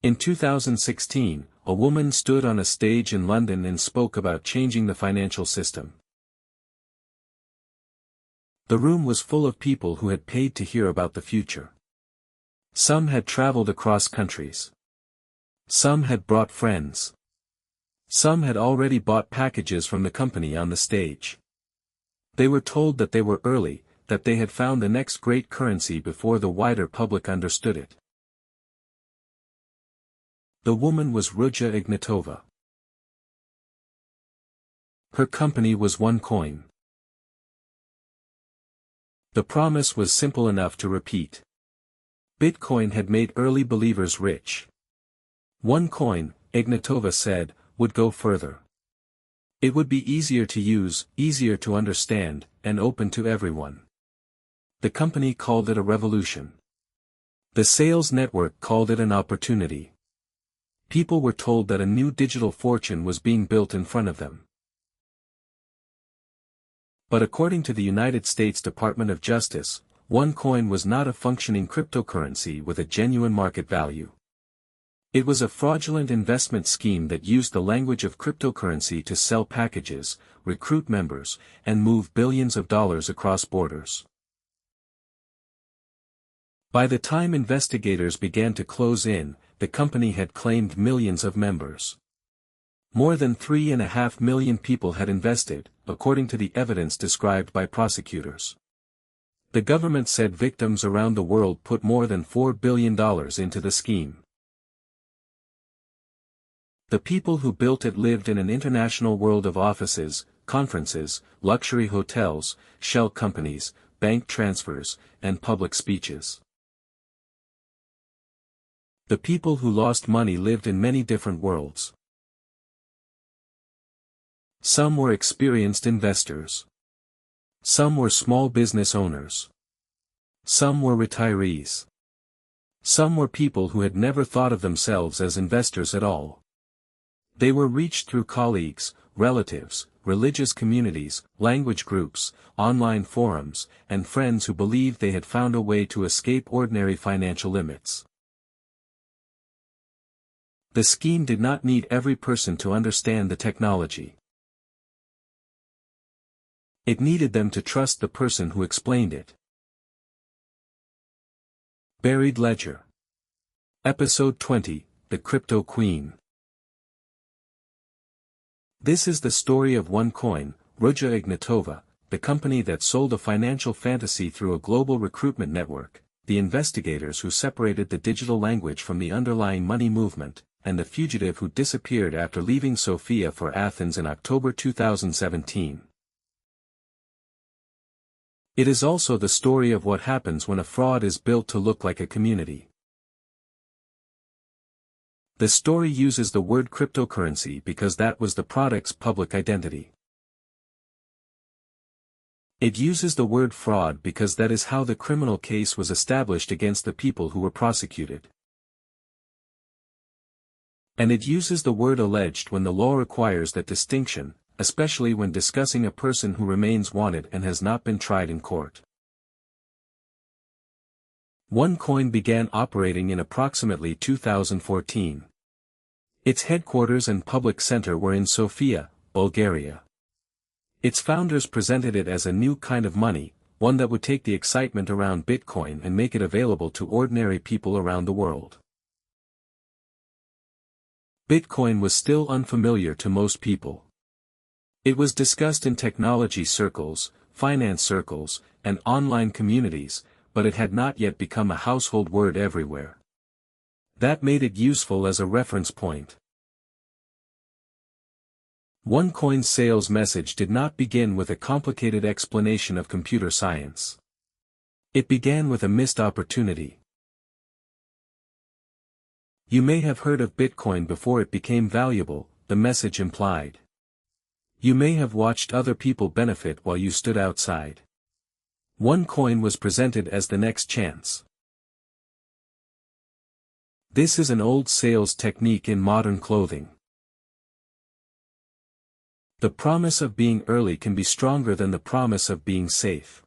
In 2016, a woman stood on a stage in London and spoke about changing the financial system. The room was full of people who had paid to hear about the future. Some had traveled across countries. Some had brought friends. Some had already bought packages from the company on the stage. They were told that they were early, that they had found the next great currency before the wider public understood it. The woman was Ruja Ignatova. Her company was OneCoin. The promise was simple enough to repeat. Bitcoin had made early believers rich. OneCoin, Ignatova said, would go further. It would be easier to use, easier to understand, and open to everyone. The company called it a revolution. The sales network called it an opportunity. People were told that a new digital fortune was being built in front of them. But according to the United States Department of Justice, OneCoin was not a functioning cryptocurrency with a genuine market value. It was a fraudulent investment scheme that used the language of cryptocurrency to sell packages, recruit members, and move billions of dollars across borders. By the time investigators began to close in, the company had claimed millions of members. More than 3.5 million people had invested, according to the evidence described by prosecutors. The government said victims around the world put more than $4 billion into the scheme. The people who built it lived in an international world of offices, conferences, luxury hotels, shell companies, bank transfers, and public speeches. The people who lost money lived in many different worlds. Some were experienced investors. Some were small business owners. Some were retirees. Some were people who had never thought of themselves as investors at all. They were reached through colleagues, relatives, religious communities, language groups, online forums, and friends who believed they had found a way to escape ordinary financial limits. The scheme did not need every person to understand the technology. It needed them to trust the person who explained it. Buried Ledger. Episode 20, The Crypto Queen. This is the story of OneCoin, Ruja Ignatova, the company that sold a financial fantasy through a global recruitment network, the investigators who separated the digital language from the underlying money movement, and the fugitive who disappeared after leaving Sofia for Athens in October 2017. It is also the story of what happens when a fraud is built to look like a community. The story uses the word cryptocurrency because that was the product's public identity. It uses the word fraud because that is how the criminal case was established against the people who were prosecuted. And it uses the word alleged when the law requires that distinction, especially when discussing a person who remains wanted and has not been tried in court. OneCoin began operating in approximately 2014. Its headquarters and public center were in Sofia, Bulgaria. Its founders presented it as a new kind of money, one that would take the excitement around Bitcoin and make it available to ordinary people around the world. Bitcoin was still unfamiliar to most people. It was discussed in technology circles, finance circles, and online communities, but it had not yet become a household word everywhere. That made it useful as a reference point. OneCoin's sales message did not begin with a complicated explanation of computer science. It began with a missed opportunity. You may have heard of Bitcoin before it became valuable, the message implied. You may have watched other people benefit while you stood outside. OneCoin was presented as the next chance. This is an old sales technique in modern clothing. The promise of being early can be stronger than the promise of being safe.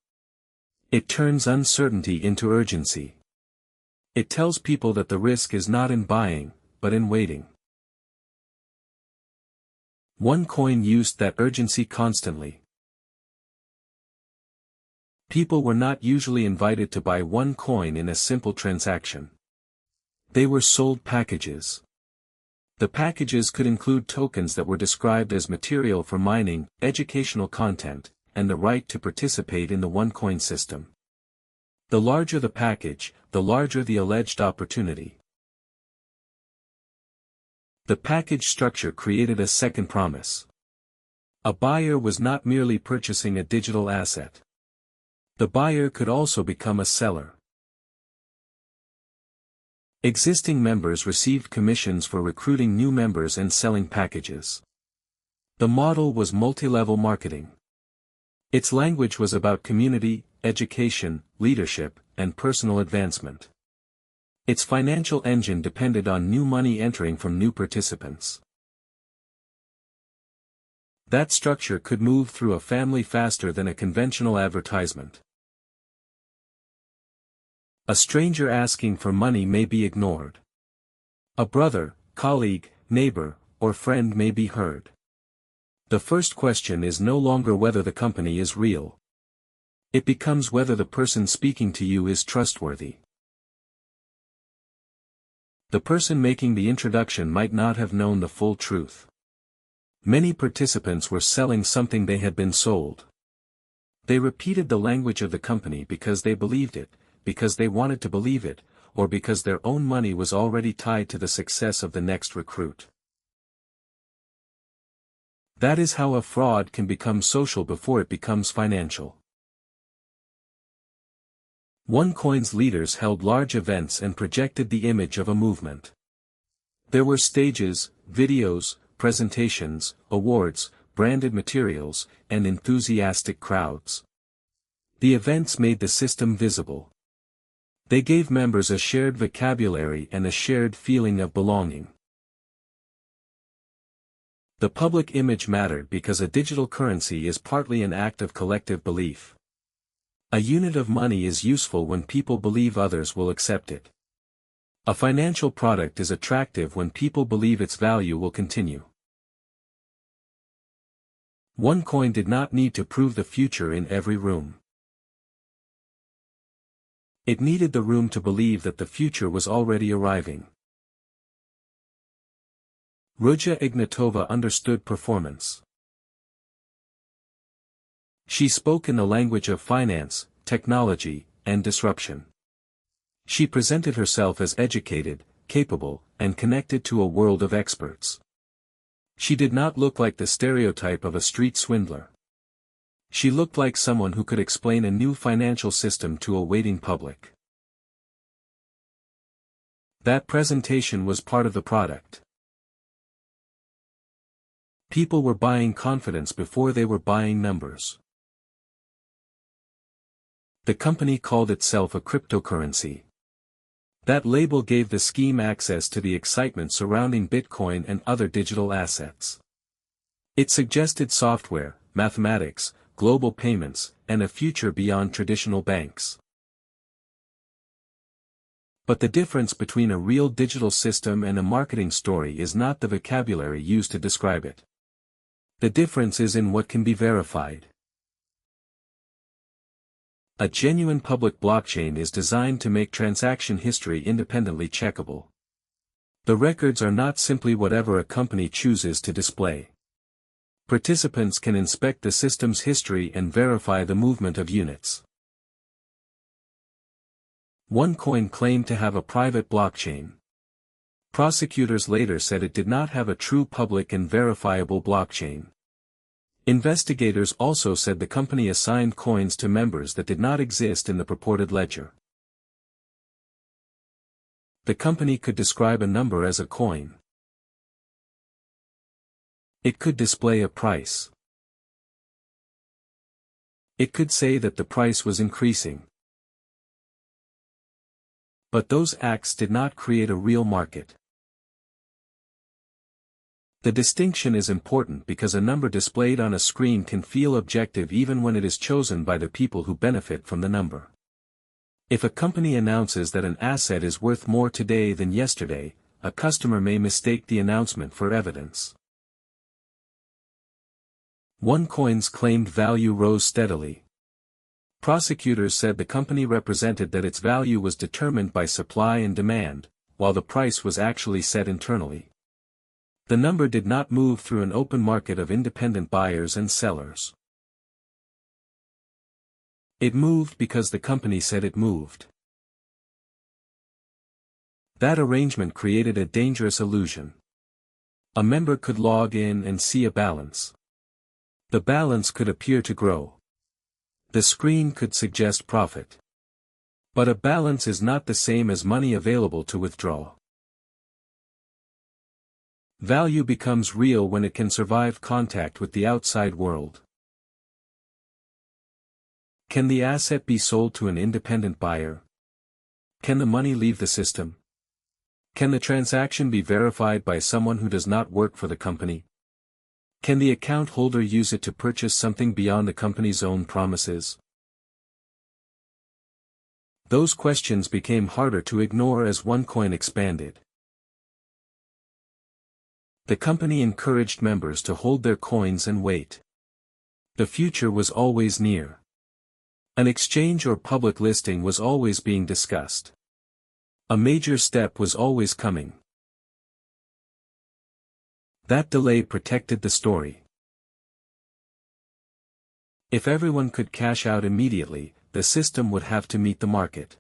It turns uncertainty into urgency. It tells people that the risk is not in buying, but in waiting. OneCoin used that urgency constantly. People were not usually invited to buy OneCoin in a simple transaction. They were sold packages. The packages could include tokens that were described as material for mining, educational content, and the right to participate in the OneCoin system. The larger the package, the larger the alleged opportunity. The package structure created a second promise. A buyer was not merely purchasing a digital asset. The buyer could also become a seller. Existing members received commissions for recruiting new members and selling packages. The model was multi-level marketing. Its language was about community, education, leadership, and personal advancement. Its financial engine depended on new money entering from new participants. That structure could move through a family faster than a conventional advertisement. A stranger asking for money may be ignored. A brother, colleague, neighbor, or friend may be heard. The first question is no longer whether the company is real. It becomes whether the person speaking to you is trustworthy. The person making the introduction might not have known the full truth. Many participants were selling something they had been sold. They repeated the language of the company because they believed it, because they wanted to believe it, or because their own money was already tied to the success of the next recruit. That is how a fraud can become social before it becomes financial. OneCoin's leaders held large events and projected the image of a movement. There were stages, videos, presentations, awards, branded materials, and enthusiastic crowds. The events made the system visible. They gave members a shared vocabulary and a shared feeling of belonging. The public image mattered because a digital currency is partly an act of collective belief. A unit of money is useful when people believe others will accept it. A financial product is attractive when people believe its value will continue. OneCoin did not need to prove the future in every room. It needed the room to believe that the future was already arriving. Ruja Ignatova understood performance. She spoke in the language of finance, technology, and disruption. She presented herself as educated, capable, and connected to a world of experts. She did not look like the stereotype of a street swindler. She looked like someone who could explain a new financial system to a waiting public. That presentation was part of the product. People were buying confidence before they were buying numbers. The company called itself a cryptocurrency. That label gave the scheme access to the excitement surrounding Bitcoin and other digital assets. It suggested software, mathematics, global payments, and a future beyond traditional banks. But the difference between a real digital system and a marketing story is not the vocabulary used to describe it. The difference is in what can be verified. A genuine public blockchain is designed to make transaction history independently checkable. The records are not simply whatever a company chooses to display. Participants can inspect the system's history and verify the movement of units. OneCoin claimed to have a private blockchain. Prosecutors later said it did not have a true public and verifiable blockchain. Investigators also said the company assigned coins to members that did not exist in the purported ledger. The company could describe a number as a coin. It could display a price. It could say that the price was increasing. But those acts did not create a real market. The distinction is important because a number displayed on a screen can feel objective even when it is chosen by the people who benefit from the number. If a company announces that an asset is worth more today than yesterday, a customer may mistake the announcement for evidence. OneCoin's claimed value rose steadily. Prosecutors said the company represented that its value was determined by supply and demand, while the price was actually set internally. The number did not move through an open market of independent buyers and sellers. It moved because the company said it moved. That arrangement created a dangerous illusion. A member could log in and see a balance. The balance could appear to grow. The screen could suggest profit. But a balance is not the same as money available to withdraw. Value becomes real when it can survive contact with the outside world. Can the asset be sold to an independent buyer? Can the money leave the system? Can the transaction be verified by someone who does not work for the company? Can the account holder use it to purchase something beyond the company's own promises? Those questions became harder to ignore as OneCoin expanded. The company encouraged members to hold their coins and wait. The future was always near. An exchange or public listing was always being discussed. A major step was always coming. That delay protected the story. If everyone could cash out immediately, the system would have to meet the market.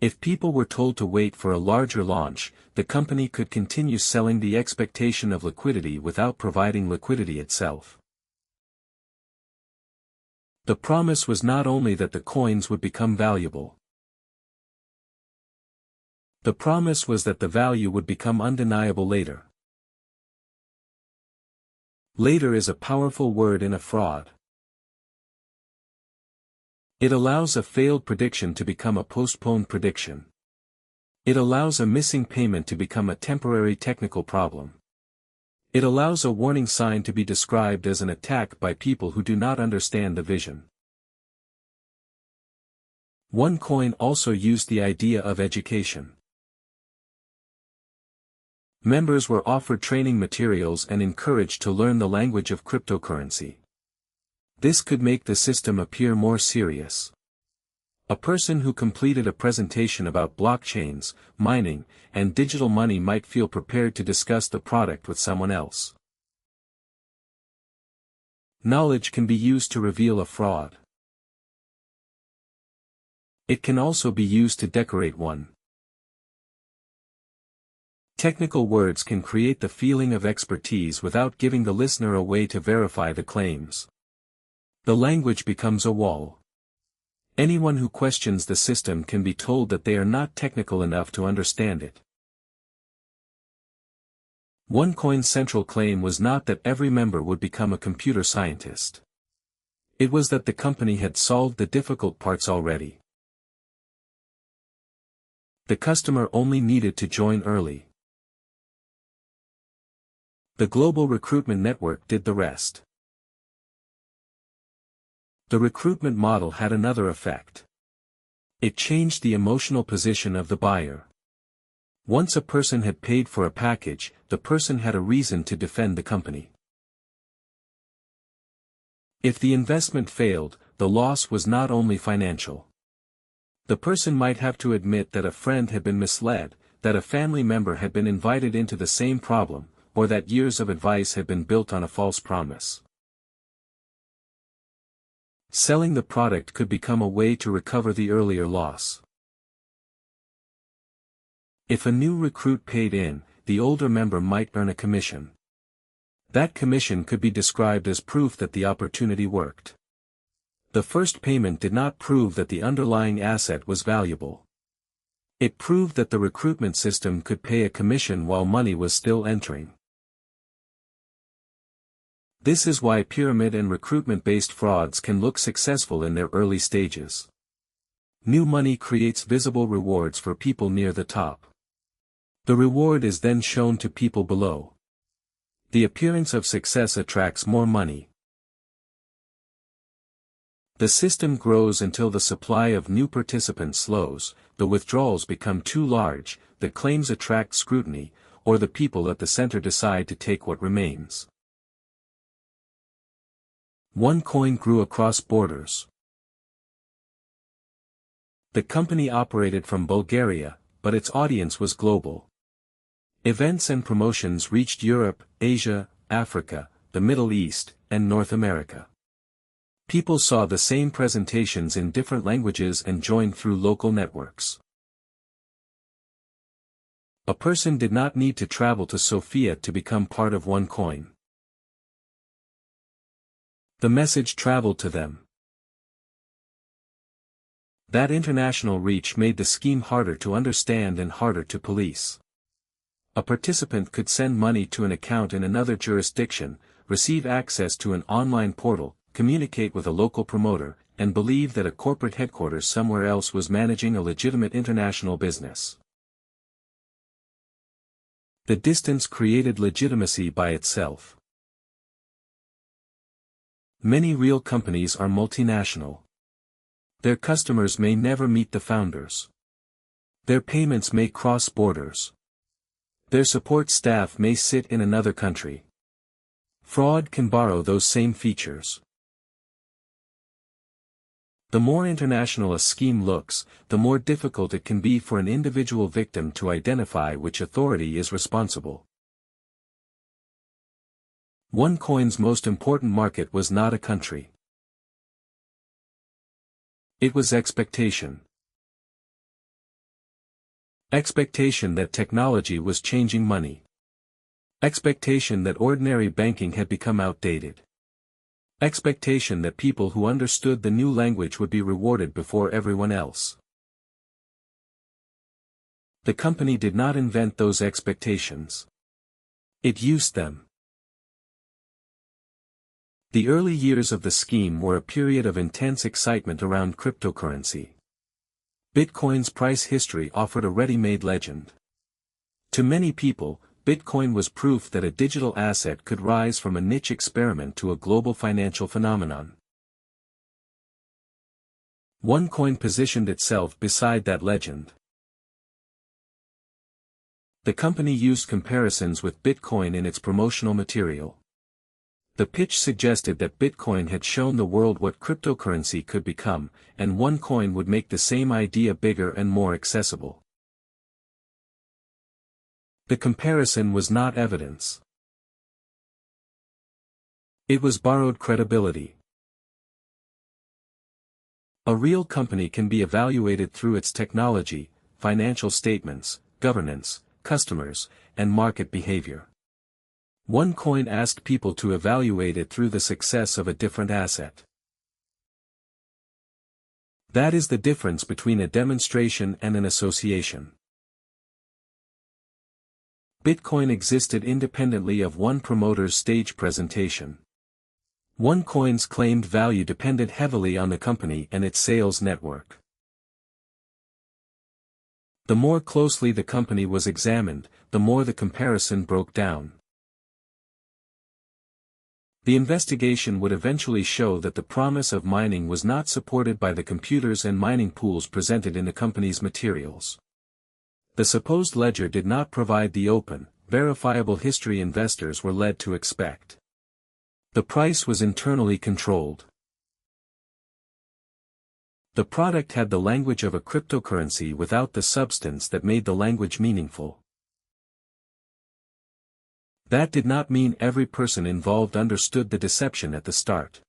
If people were told to wait for a larger launch, the company could continue selling the expectation of liquidity without providing liquidity itself. The promise was not only that the coins would become valuable. The promise was that the value would become undeniable later. Later is a powerful word in a fraud. It allows a failed prediction to become a postponed prediction. It allows a missing payment to become a temporary technical problem. It allows a warning sign to be described as an attack by people who do not understand the vision. OneCoin also used the idea of education. Members were offered training materials and encouraged to learn the language of cryptocurrency. This could make the system appear more serious. A person who completed a presentation about blockchains, mining, and digital money might feel prepared to discuss the product with someone else. Knowledge can be used to reveal a fraud. It can also be used to decorate one. Technical words can create the feeling of expertise without giving the listener a way to verify the claims. The language becomes a wall. Anyone who questions the system can be told that they are not technical enough to understand it. OneCoin's central claim was not that every member would become a computer scientist. It was that the company had solved the difficult parts already. The customer only needed to join early. The global recruitment network did the rest. The recruitment model had another effect. It changed the emotional position of the buyer. Once a person had paid for a package, the person had a reason to defend the company. If the investment failed, the loss was not only financial. The person might have to admit that a friend had been misled, that a family member had been invited into the same problem, or that years of advice had been built on a false promise. Selling the product could become a way to recover the earlier loss. If a new recruit paid in, the older member might earn a commission. That commission could be described as proof that the opportunity worked. The first payment did not prove that the underlying asset was valuable. It proved that the recruitment system could pay a commission while money was still entering. This is why pyramid and recruitment-based frauds can look successful in their early stages. New money creates visible rewards for people near the top. The reward is then shown to people below. The appearance of success attracts more money. The system grows until the supply of new participants slows, the withdrawals become too large, the claims attract scrutiny, or the people at the center decide to take what remains. OneCoin grew across borders. The company operated from Bulgaria, but its audience was global. Events and promotions reached Europe, Asia, Africa, the Middle East, and North America. People saw the same presentations in different languages and joined through local networks. A person did not need to travel to Sofia to become part of OneCoin. The message traveled to them. That international reach made the scheme harder to understand and harder to police. A participant could send money to an account in another jurisdiction, receive access to an online portal, communicate with a local promoter, and believe that a corporate headquarters somewhere else was managing a legitimate international business. The distance created legitimacy by itself. Many real companies are multinational. Their customers may never meet the founders. Their payments may cross borders. Their support staff may sit in another country. Fraud can borrow those same features. The more international a scheme looks, the more difficult it can be for an individual victim to identify which authority is responsible. OneCoin's most important market was not a country. It was expectation. Expectation that technology was changing money. Expectation that ordinary banking had become outdated. Expectation that people who understood the new language would be rewarded before everyone else. The company did not invent those expectations. It used them. The early years of the scheme were a period of intense excitement around cryptocurrency. Bitcoin's price history offered a ready-made legend. To many people, Bitcoin was proof that a digital asset could rise from a niche experiment to a global financial phenomenon. OneCoin positioned itself beside that legend. The company used comparisons with Bitcoin in its promotional material. The pitch suggested that Bitcoin had shown the world what cryptocurrency could become, and OneCoin would make the same idea bigger and more accessible. The comparison was not evidence. It was borrowed credibility. A real company can be evaluated through its technology, financial statements, governance, customers, and market behavior. OneCoin asked people to evaluate it through the success of a different asset. That is the difference between a demonstration and an association. Bitcoin existed independently of one promoter's stage presentation. OneCoin's claimed value depended heavily on the company and its sales network. The more closely the company was examined, the more the comparison broke down. The investigation would eventually show that the promise of mining was not supported by the computers and mining pools presented in the company's materials. The supposed ledger did not provide the open, verifiable history investors were led to expect. The price was internally controlled. The product had the language of a cryptocurrency without the substance that made the language meaningful. That did not mean every person involved understood the deception at the start.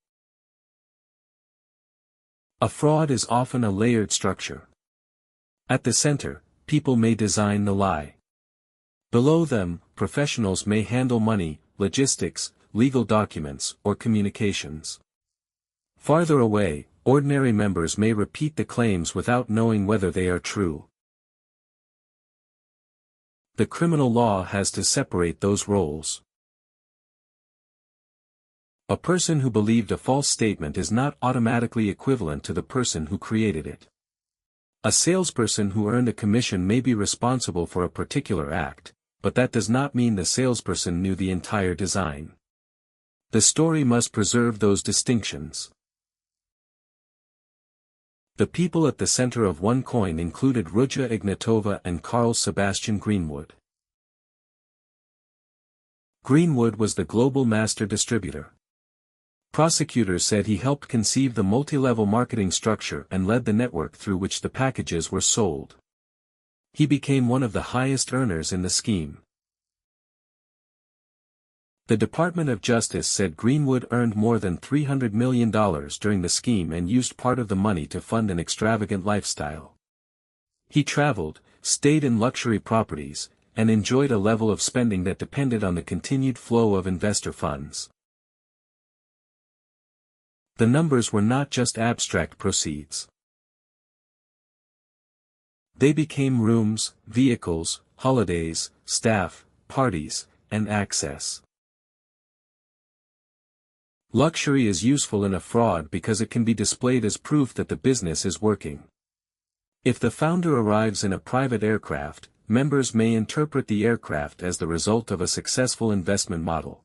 A fraud is often a layered structure. At the center, people may design the lie. Below them, professionals may handle money, logistics, legal documents, or communications. Farther away, ordinary members may repeat the claims without knowing whether they are true. The criminal law has to separate those roles. A person who believed a false statement is not automatically equivalent to the person who created it. A salesperson who earned a commission may be responsible for a particular act, but that does not mean the salesperson knew the entire design. The story must preserve those distinctions. The people at the center of OneCoin included Ruja Ignatova and Carl Sebastian Greenwood. Greenwood was the global master distributor. Prosecutors said he helped conceive the multi-level marketing structure and led the network through which the packages were sold. He became one of the highest earners in the scheme. The Department of Justice said Greenwood earned more than $300 million during the scheme and used part of the money to fund an extravagant lifestyle. He traveled, stayed in luxury properties, and enjoyed a level of spending that depended on the continued flow of investor funds. The numbers were not just abstract proceeds. They became rooms, vehicles, holidays, staff, parties, and access. Luxury is useful in a fraud because it can be displayed as proof that the business is working. If the founder arrives in a private aircraft, members may interpret the aircraft as the result of a successful investment model.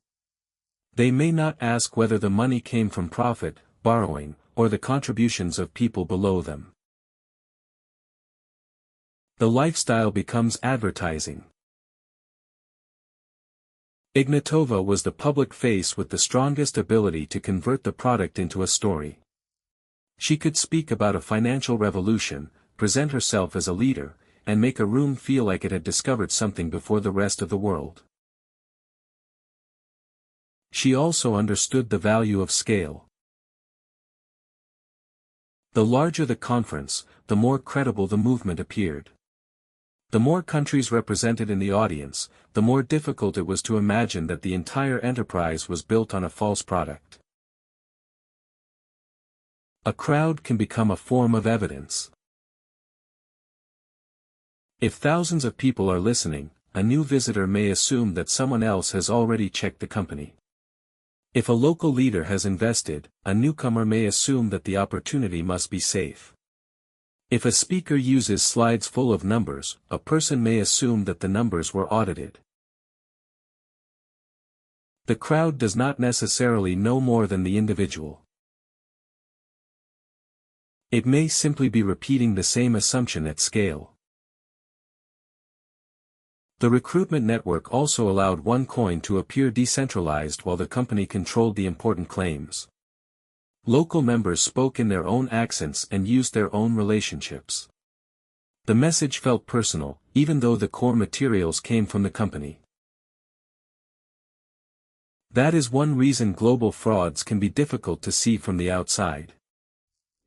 They may not ask whether the money came from profit, borrowing, or the contributions of people below them. The lifestyle becomes advertising. Ignatova was the public face with the strongest ability to convert the product into a story. She could speak about a financial revolution, present herself as a leader, and make a room feel like it had discovered something before the rest of the world. She also understood the value of scale. The larger the conference, the more credible the movement appeared. The more countries represented in the audience, the more difficult it was to imagine that the entire enterprise was built on a false product. A crowd can become a form of evidence. If thousands of people are listening, a new visitor may assume that someone else has already checked the company. If a local leader has invested, a newcomer may assume that the opportunity must be safe. If a speaker uses slides full of numbers, a person may assume that the numbers were audited. The crowd does not necessarily know more than the individual. It may simply be repeating the same assumption at scale. The recruitment network also allowed OneCoin to appear decentralized while the company controlled the important claims. Local members spoke in their own accents and used their own relationships. The message felt personal, even though the core materials came from the company. That is one reason global frauds can be difficult to see from the outside.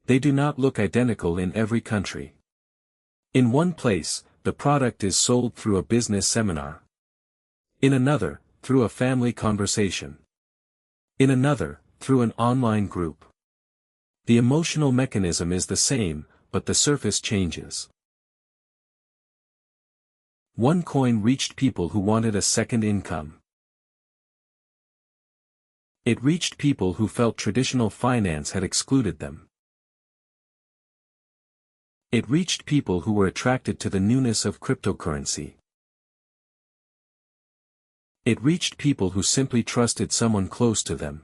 They do not look identical in every country. In one place, the product is sold through a business seminar. In another, through a family conversation. In another, through an online group. The emotional mechanism is the same, but the surface changes. OneCoin reached people who wanted a second income. It reached people who felt traditional finance had excluded them. It reached people who were attracted to the newness of cryptocurrency. It reached people who simply trusted someone close to them.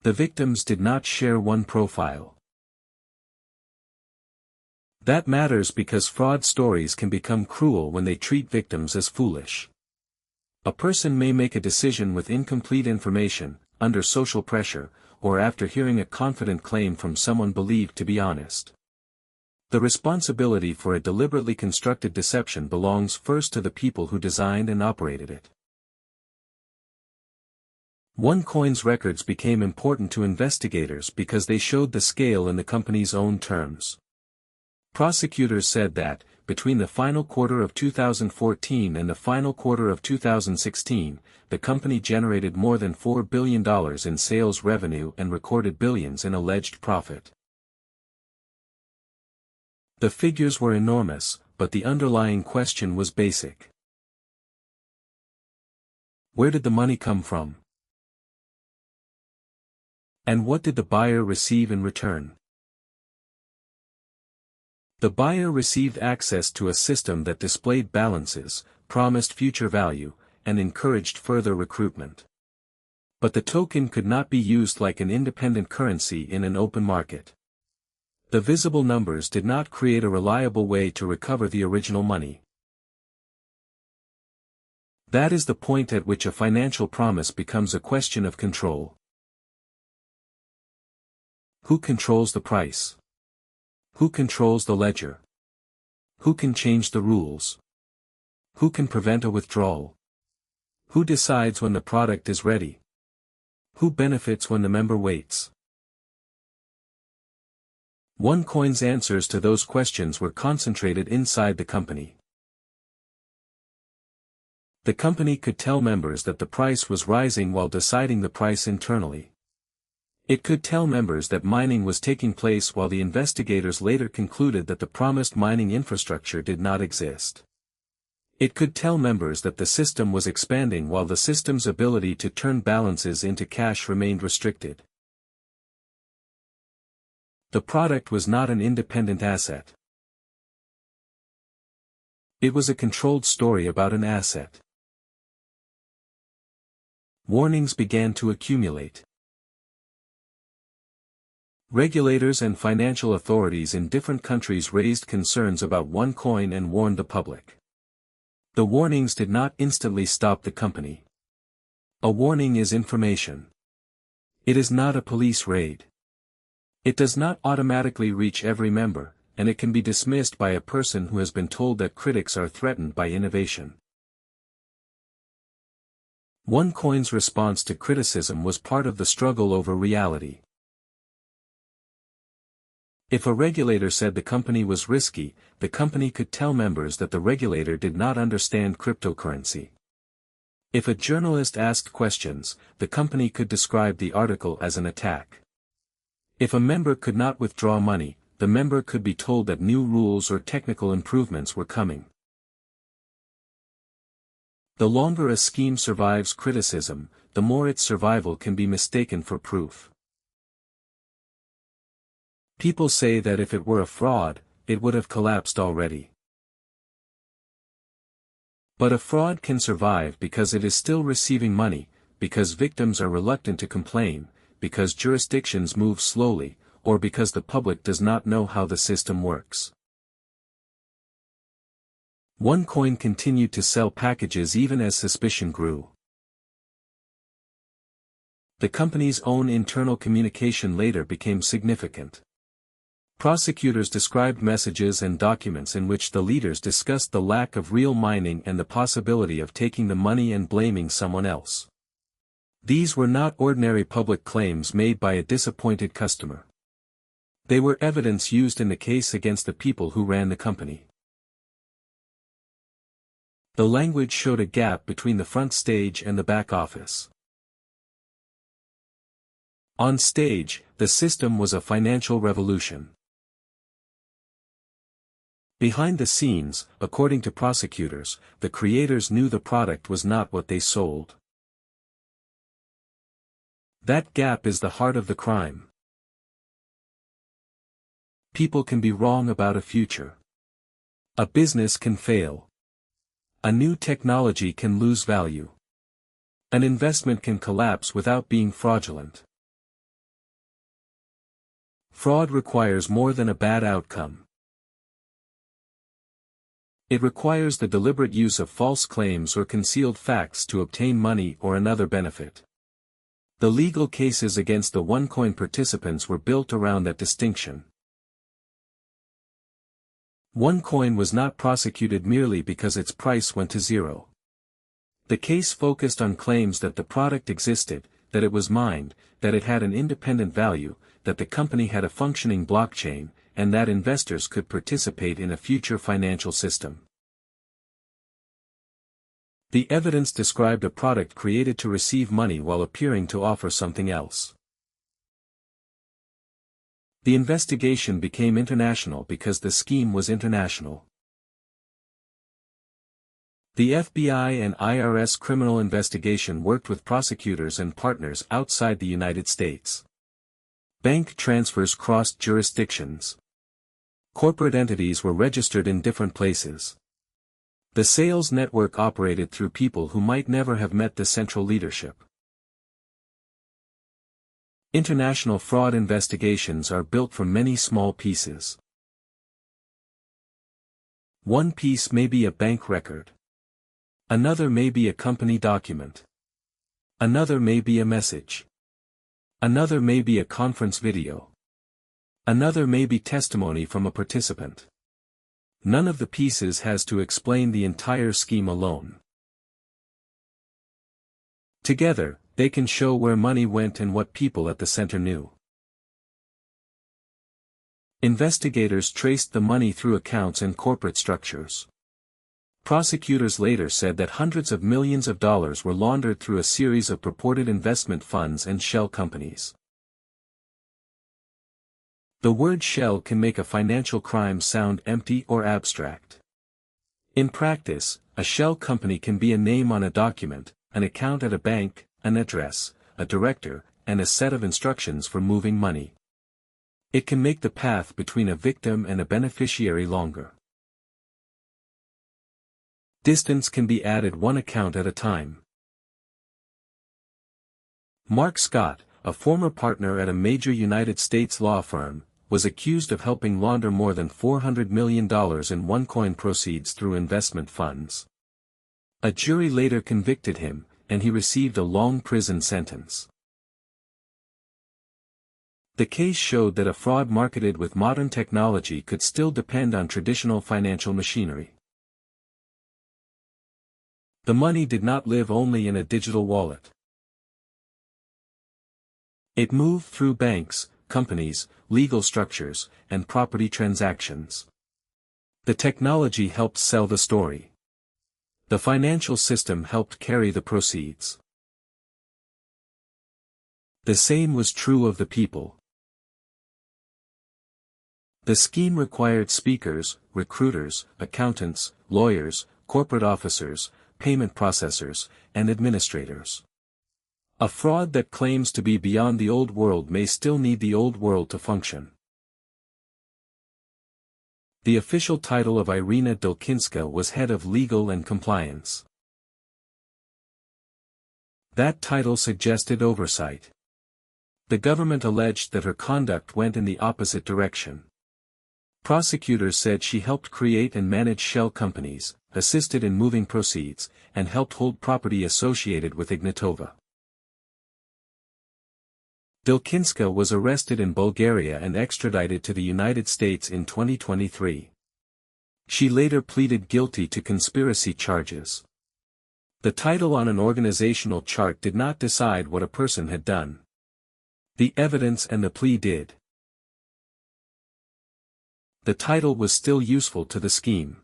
The victims did not share one profile. That matters because fraud stories can become cruel when they treat victims as foolish. A person may make a decision with incomplete information, under social pressure, or after hearing a confident claim from someone believed to be honest. The responsibility for a deliberately constructed deception belongs first to the people who designed and operated it. OneCoin's records became important to investigators because they showed the scale in the company's own terms. Prosecutors said that, between the final quarter of 2014 and the final quarter of 2016, the company generated more than $4 billion in sales revenue and recorded billions in alleged profit. The figures were enormous, but the underlying question was basic. Where did the money come from? And what did the buyer receive in return? The buyer received access to a system that displayed balances, promised future value, and encouraged further recruitment. But the token could not be used like an independent currency in an open market. The visible numbers did not create a reliable way to recover the original money. That is the point at which a financial promise becomes a question of control. Who controls the price? Who controls the ledger? Who can change the rules? Who can prevent a withdrawal? Who decides when the product is ready? Who benefits when the member waits? OneCoin's answers to those questions were concentrated inside the company. The company could tell members that the price was rising while deciding the price internally. It could tell members that mining was taking place while the investigators later concluded that the promised mining infrastructure did not exist. It could tell members that the system was expanding while the system's ability to turn balances into cash remained restricted. The product was not an independent asset. It was a controlled story about an asset. Warnings began to accumulate. Regulators and financial authorities in different countries raised concerns about OneCoin and warned the public. The warnings did not instantly stop the company. A warning is information. It is not a police raid. It does not automatically reach every member, and it can be dismissed by a person who has been told that critics are threatened by innovation. OneCoin's response to criticism was part of the struggle over reality. If a regulator said the company was risky, the company could tell members that the regulator did not understand cryptocurrency. If a journalist asked questions, the company could describe the article as an attack. If a member could not withdraw money, the member could be told that new rules or technical improvements were coming. The longer a scheme survives criticism, the more its survival can be mistaken for proof. People say that if it were a fraud, it would have collapsed already. But a fraud can survive because it is still receiving money, because victims are reluctant to complain, because jurisdictions move slowly, or because the public does not know how the system works. OneCoin continued to sell packages even as suspicion grew. The company's own internal communication later became significant. Prosecutors described messages and documents in which the leaders discussed the lack of real mining and the possibility of taking the money and blaming someone else. These were not ordinary public claims made by a disappointed customer. They were evidence used in the case against the people who ran the company. The language showed a gap between the front stage and the back office. On stage, the system was a financial revolution. Behind the scenes, according to prosecutors, the creators knew the product was not what they sold. That gap is the heart of the crime. People can be wrong about a future. A business can fail. A new technology can lose value. An investment can collapse without being fraudulent. Fraud requires more than a bad outcome. It requires the deliberate use of false claims or concealed facts to obtain money or another benefit. The legal cases against the OneCoin participants were built around that distinction. OneCoin was not prosecuted merely because its price went to zero. The case focused on claims that the product existed, that it was mined, that it had an independent value, that the company had a functioning blockchain, and that investors could participate in a future financial system. The evidence described a product created to receive money while appearing to offer something else. The investigation became international because the scheme was international. The FBI and IRS criminal investigation worked with prosecutors and partners outside the United States. Bank transfers crossed jurisdictions. Corporate entities were registered in different places. The sales network operated through people who might never have met the central leadership. International fraud investigations are built from many small pieces. One piece may be a bank record. Another may be a company document. Another may be a message. Another may be a conference video. Another may be testimony from a participant. None of the pieces has to explain the entire scheme alone. Together, they can show where money went and what people at the center knew. Investigators traced the money through accounts and corporate structures. Prosecutors later said that hundreds of millions of dollars were laundered through a series of purported investment funds and shell companies. The word shell can make a financial crime sound empty or abstract. In practice, a shell company can be a name on a document, an account at a bank, an address, a director, and a set of instructions for moving money. It can make the path between a victim and a beneficiary longer. Distance can be added one account at a time. Mark Scott, a former partner at a major United States law firm, was accused of helping launder more than $400 million in OneCoin proceeds through investment funds. A jury later convicted him, and he received a long prison sentence. The case showed that a fraud marketed with modern technology could still depend on traditional financial machinery. The money did not live only in a digital wallet. It moved through banks, companies, legal structures, and property transactions. The technology helped sell the story. The financial system helped carry the proceeds. The same was true of the people. The scheme required speakers, recruiters, accountants, lawyers, corporate officers, payment processors, and administrators. A fraud that claims to be beyond the old world may still need the old world to function. The official title of Irina Dulkinska was Head of Legal and Compliance. That title suggested oversight. The government alleged that her conduct went in the opposite direction. Prosecutors said she helped create and manage shell companies, assisted in moving proceeds, and helped hold property associated with Ignatova. Dulkinska was arrested in Bulgaria and extradited to the United States in 2023. She later pleaded guilty to conspiracy charges. The title on an organizational chart did not decide what a person had done. The evidence and the plea did. The title was still useful to the scheme.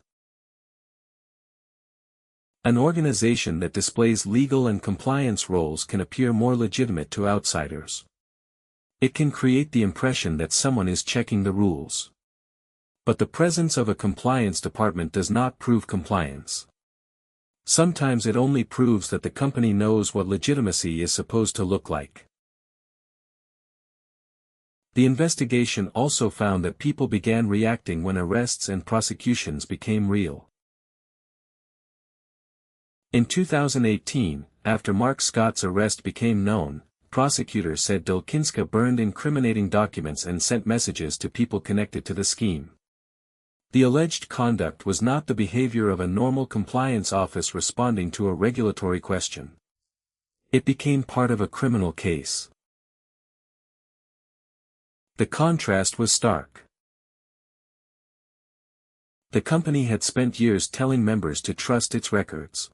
An organization that displays legal and compliance roles can appear more legitimate to outsiders. It can create the impression that someone is checking the rules. But the presence of a compliance department does not prove compliance. Sometimes it only proves that the company knows what legitimacy is supposed to look like. The investigation also found that people began reacting when arrests and prosecutions became real. In 2018, after Mark Scott's arrest became known, prosecutors said Dulkinska burned incriminating documents and sent messages to people connected to the scheme. The alleged conduct was not the behavior of a normal compliance office responding to a regulatory question. It became part of a criminal case. The contrast was stark. The company had spent years telling members to trust its records.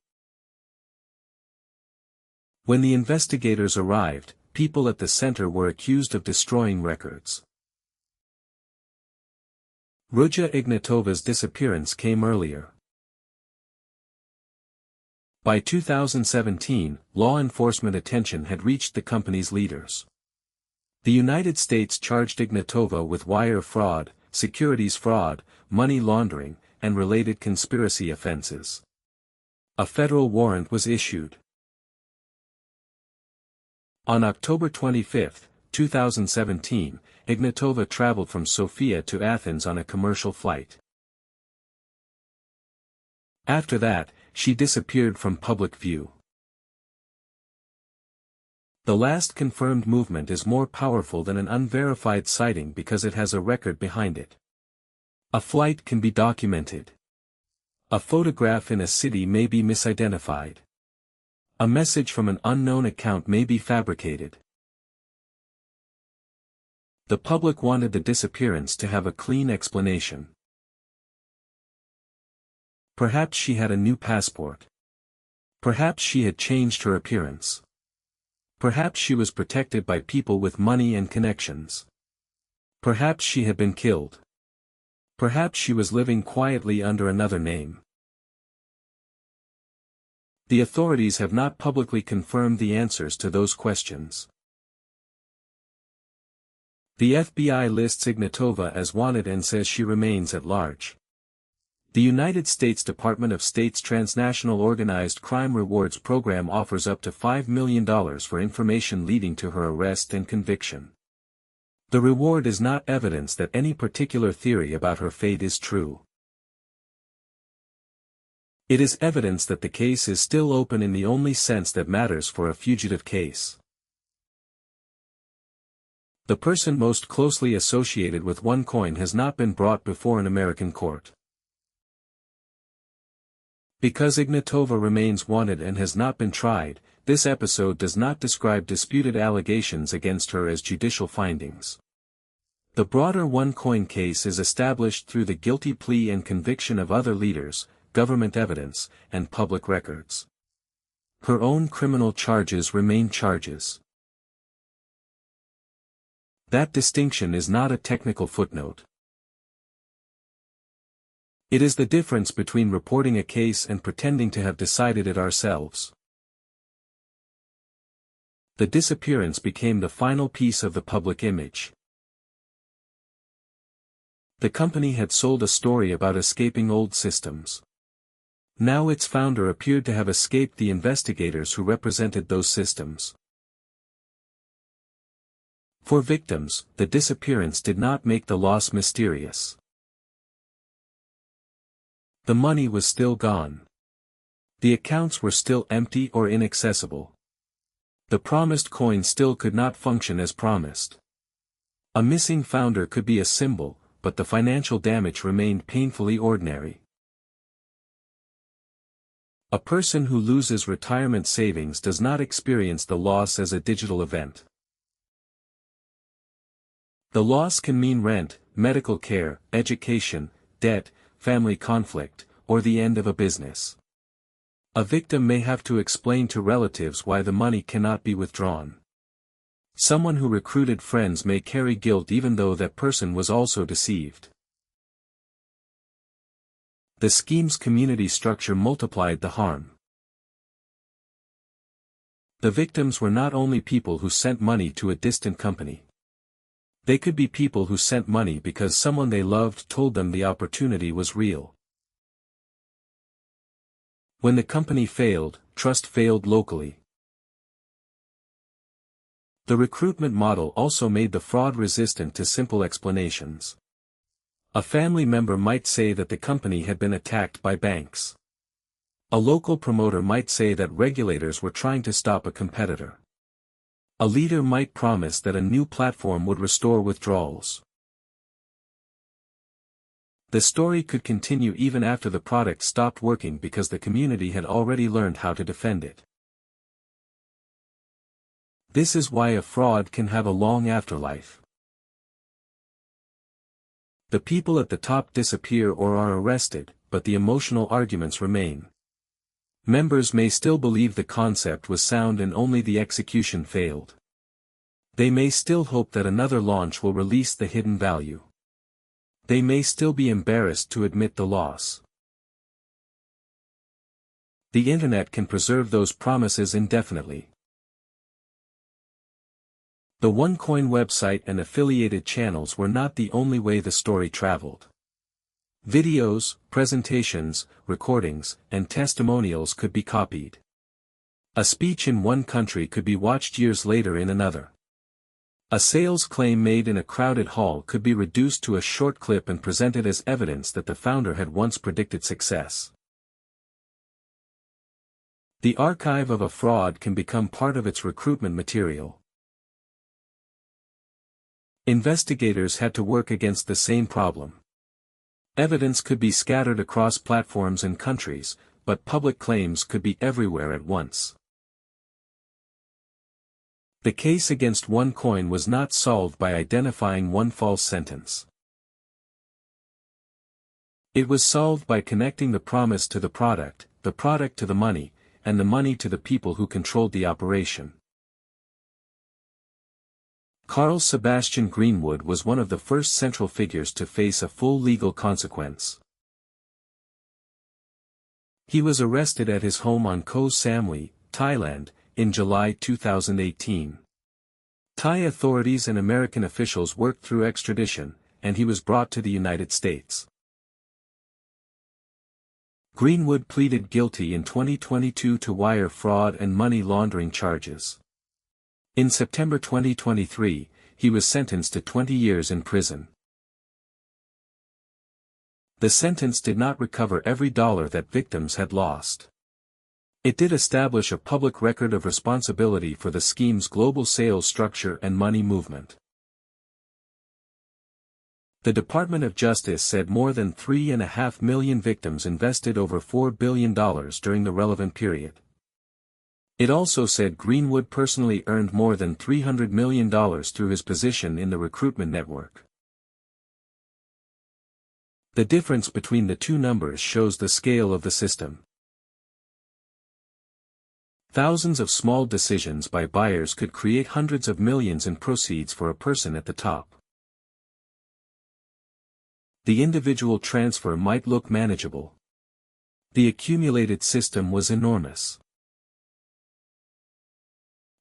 When the investigators arrived, people at the center were accused of destroying records. Ruja Ignatova's disappearance came earlier. By 2017, law enforcement attention had reached the company's leaders. The United States charged Ignatova with wire fraud, securities fraud, money laundering, and related conspiracy offenses. A federal warrant was issued. On October 25, 2017, Ignatova traveled from Sofia to Athens on a commercial flight. After that, she disappeared from public view. The last confirmed movement is more powerful than an unverified sighting because it has a record behind it. A flight can be documented. A photograph in a city may be misidentified. A message from an unknown account may be fabricated. The public wanted the disappearance to have a clean explanation. Perhaps she had a new passport. Perhaps she had changed her appearance. Perhaps she was protected by people with money and connections. Perhaps she had been killed. Perhaps she was living quietly under another name. The authorities have not publicly confirmed the answers to those questions. The FBI lists Ignatova as wanted and says she remains at large. The United States Department of State's Transnational Organized Crime Rewards Program offers up to $5 million for information leading to her arrest and conviction. The reward is not evidence that any particular theory about her fate is true. It is evidence that the case is still open in the only sense that matters for a fugitive case. The person most closely associated with OneCoin has not been brought before an American court. Because Ignatova remains wanted and has not been tried, this episode does not describe disputed allegations against her as judicial findings. The broader OneCoin case is established through the guilty plea and conviction of other leaders, government evidence, and public records. Her own criminal charges remain charges. That distinction is not a technical footnote. It is the difference between reporting a case and pretending to have decided it ourselves. The disappearance became the final piece of the public image. The company had sold a story about escaping old systems. Now its founder appeared to have escaped the investigators who represented those systems. For victims, the disappearance did not make the loss mysterious. The money was still gone. The accounts were still empty or inaccessible. The promised coin still could not function as promised. A missing founder could be a symbol, but the financial damage remained painfully ordinary. A person who loses retirement savings does not experience the loss as a digital event. The loss can mean rent, medical care, education, debt, family conflict, or the end of a business. A victim may have to explain to relatives why the money cannot be withdrawn. Someone who recruited friends may carry guilt even though that person was also deceived. The scheme's community structure multiplied the harm. The victims were not only people who sent money to a distant company. They could be people who sent money because someone they loved told them the opportunity was real. When the company failed, trust failed locally. The recruitment model also made the fraud resistant to simple explanations. A family member might say that the company had been attacked by banks. A local promoter might say that regulators were trying to stop a competitor. A leader might promise that a new platform would restore withdrawals. The story could continue even after the product stopped working because the community had already learned how to defend it. This is why a fraud can have a long afterlife. The people at the top disappear or are arrested, but the emotional arguments remain. Members may still believe the concept was sound and only the execution failed. They may still hope that another launch will release the hidden value. They may still be embarrassed to admit the loss. The internet can preserve those promises indefinitely. The OneCoin website and affiliated channels were not the only way the story traveled. Videos, presentations, recordings, and testimonials could be copied. A speech in one country could be watched years later in another. A sales claim made in a crowded hall could be reduced to a short clip and presented as evidence that the founder had once predicted success. The archive of a fraud can become part of its recruitment material. Investigators had to work against the same problem. Evidence could be scattered across platforms and countries, but public claims could be everywhere at once. The case against OneCoin was not solved by identifying one false sentence. It was solved by connecting the promise to the product to the money, and the money to the people who controlled the operation. Carl Sebastian Greenwood was one of the first central figures to face a full legal consequence. He was arrested at his home on Koh Samui, Thailand, in July 2018. Thai authorities and American officials worked through extradition, and he was brought to the United States. Greenwood pleaded guilty in 2022 to wire fraud and money laundering charges. In September 2023, he was sentenced to 20 years in prison. The sentence did not recover every dollar that victims had lost. It did establish a public record of responsibility for the scheme's global sales structure and money movement. The Department of Justice said more than 3.5 million victims invested over $4 billion during the relevant period. It also said Greenwood personally earned more than $300 million through his position in the recruitment network. The difference between the two numbers shows the scale of the system. Thousands of small decisions by buyers could create hundreds of millions in proceeds for a person at the top. The individual transfer might look manageable. The accumulated system was enormous.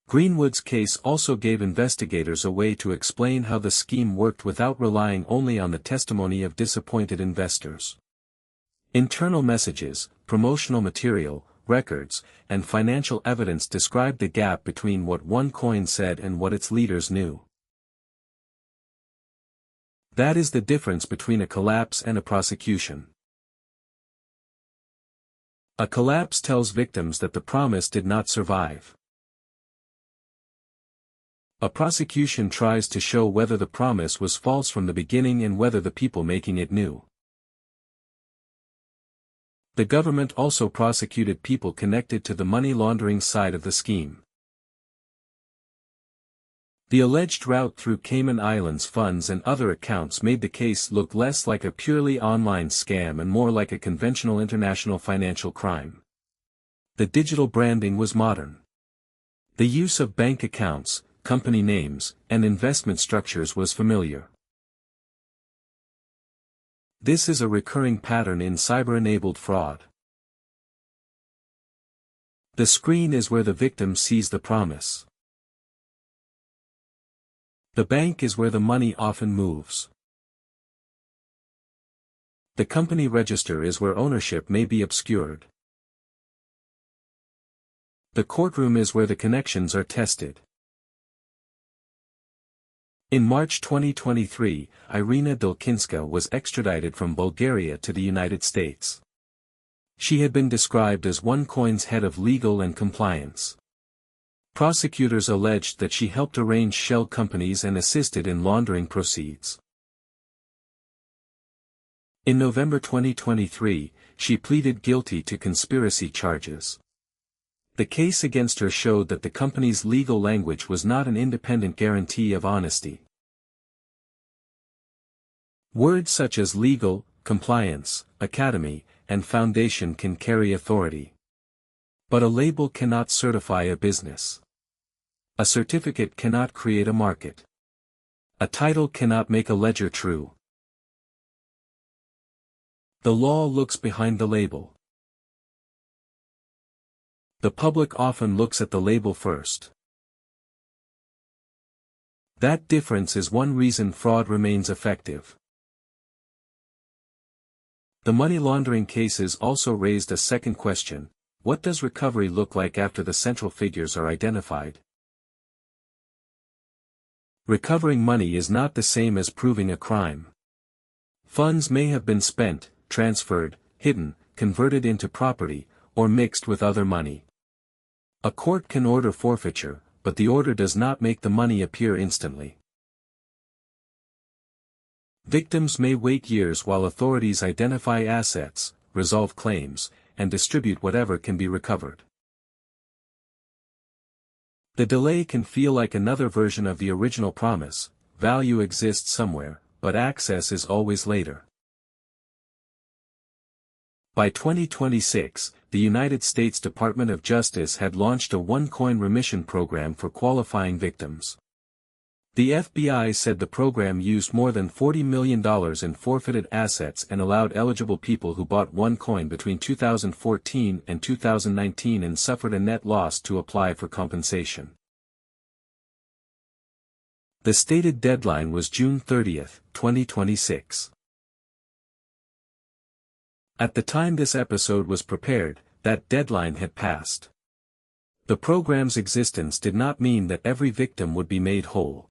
Greenwood's case also gave investigators a way to explain how the scheme worked without relying only on the testimony of disappointed investors. Internal messages, promotional material, records, and financial evidence described the gap between what OneCoin said and what its leaders knew. That is the difference between a collapse and a prosecution. A collapse tells victims that the promise did not survive. A prosecution tries to show whether the promise was false from the beginning and whether the people making it knew. The government also prosecuted people connected to the money laundering side of the scheme. The alleged route through Cayman Islands funds and other accounts made the case look less like a purely online scam and more like a conventional international financial crime. The digital branding was modern. The use of bank accounts, company names, and investment structures was familiar. This is a recurring pattern in cyber-enabled fraud. The screen is where the victim sees the promise. The bank is where the money often moves. The company register is where ownership may be obscured. The courtroom is where the connections are tested. In March 2023, Irina Dulkinska was extradited from Bulgaria to the United States. She had been described as OneCoin's head of legal and compliance. Prosecutors alleged that she helped arrange shell companies and assisted in laundering proceeds. In November 2023, she pleaded guilty to conspiracy charges. The case against her showed that the company's legal language was not an independent guarantee of honesty. Words such as legal, compliance, academy, and foundation can carry authority. But a label cannot certify a business. A certificate cannot create a market. A title cannot make a ledger true. The law looks behind the label. The public often looks at the label first. That difference is one reason fraud remains effective. The money laundering cases also raised a second question: what does recovery look like after the central figures are identified? Recovering money is not the same as proving a crime. Funds may have been spent, transferred, hidden, converted into property, or mixed with other money. A court can order forfeiture, but the order does not make the money appear instantly. Victims may wait years while authorities identify assets, resolve claims, and distribute whatever can be recovered. The delay can feel like another version of the original promise: value exists somewhere, but access is always later. By 2026, the United States Department of Justice had launched a one-coin remission program for qualifying victims. The FBI said the program used more than $40 million in forfeited assets and allowed eligible people who bought one coin between 2014 and 2019 and suffered a net loss to apply for compensation. The stated deadline was June 30, 2026. At the time this episode was prepared, that deadline had passed. The program's existence did not mean that every victim would be made whole.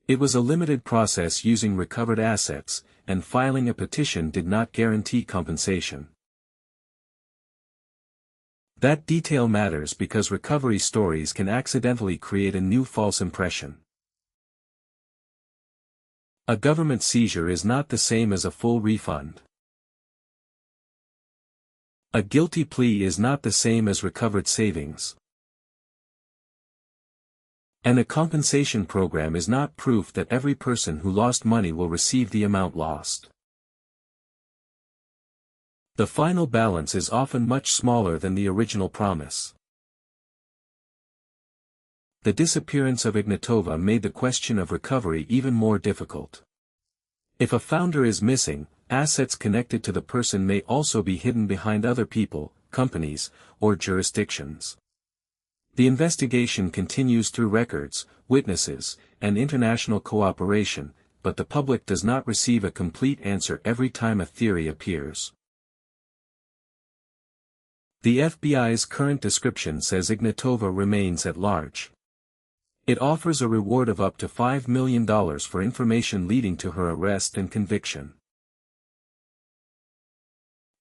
It was a limited process using recovered assets, and filing a petition did not guarantee compensation. That detail matters because recovery stories can accidentally create a new false impression. A government seizure is not the same as a full refund. A guilty plea is not the same as recovered savings. And a compensation program is not proof that every person who lost money will receive the amount lost. The final balance is often much smaller than the original promise. The disappearance of Ignatova made the question of recovery even more difficult. If a founder is missing, assets connected to the person may also be hidden behind other people, companies, or jurisdictions. The investigation continues through records, witnesses, and international cooperation, but the public does not receive a complete answer every time a theory appears. The FBI's current description says Ignatova remains at large. It offers a reward of up to $5 million for information leading to her arrest and conviction.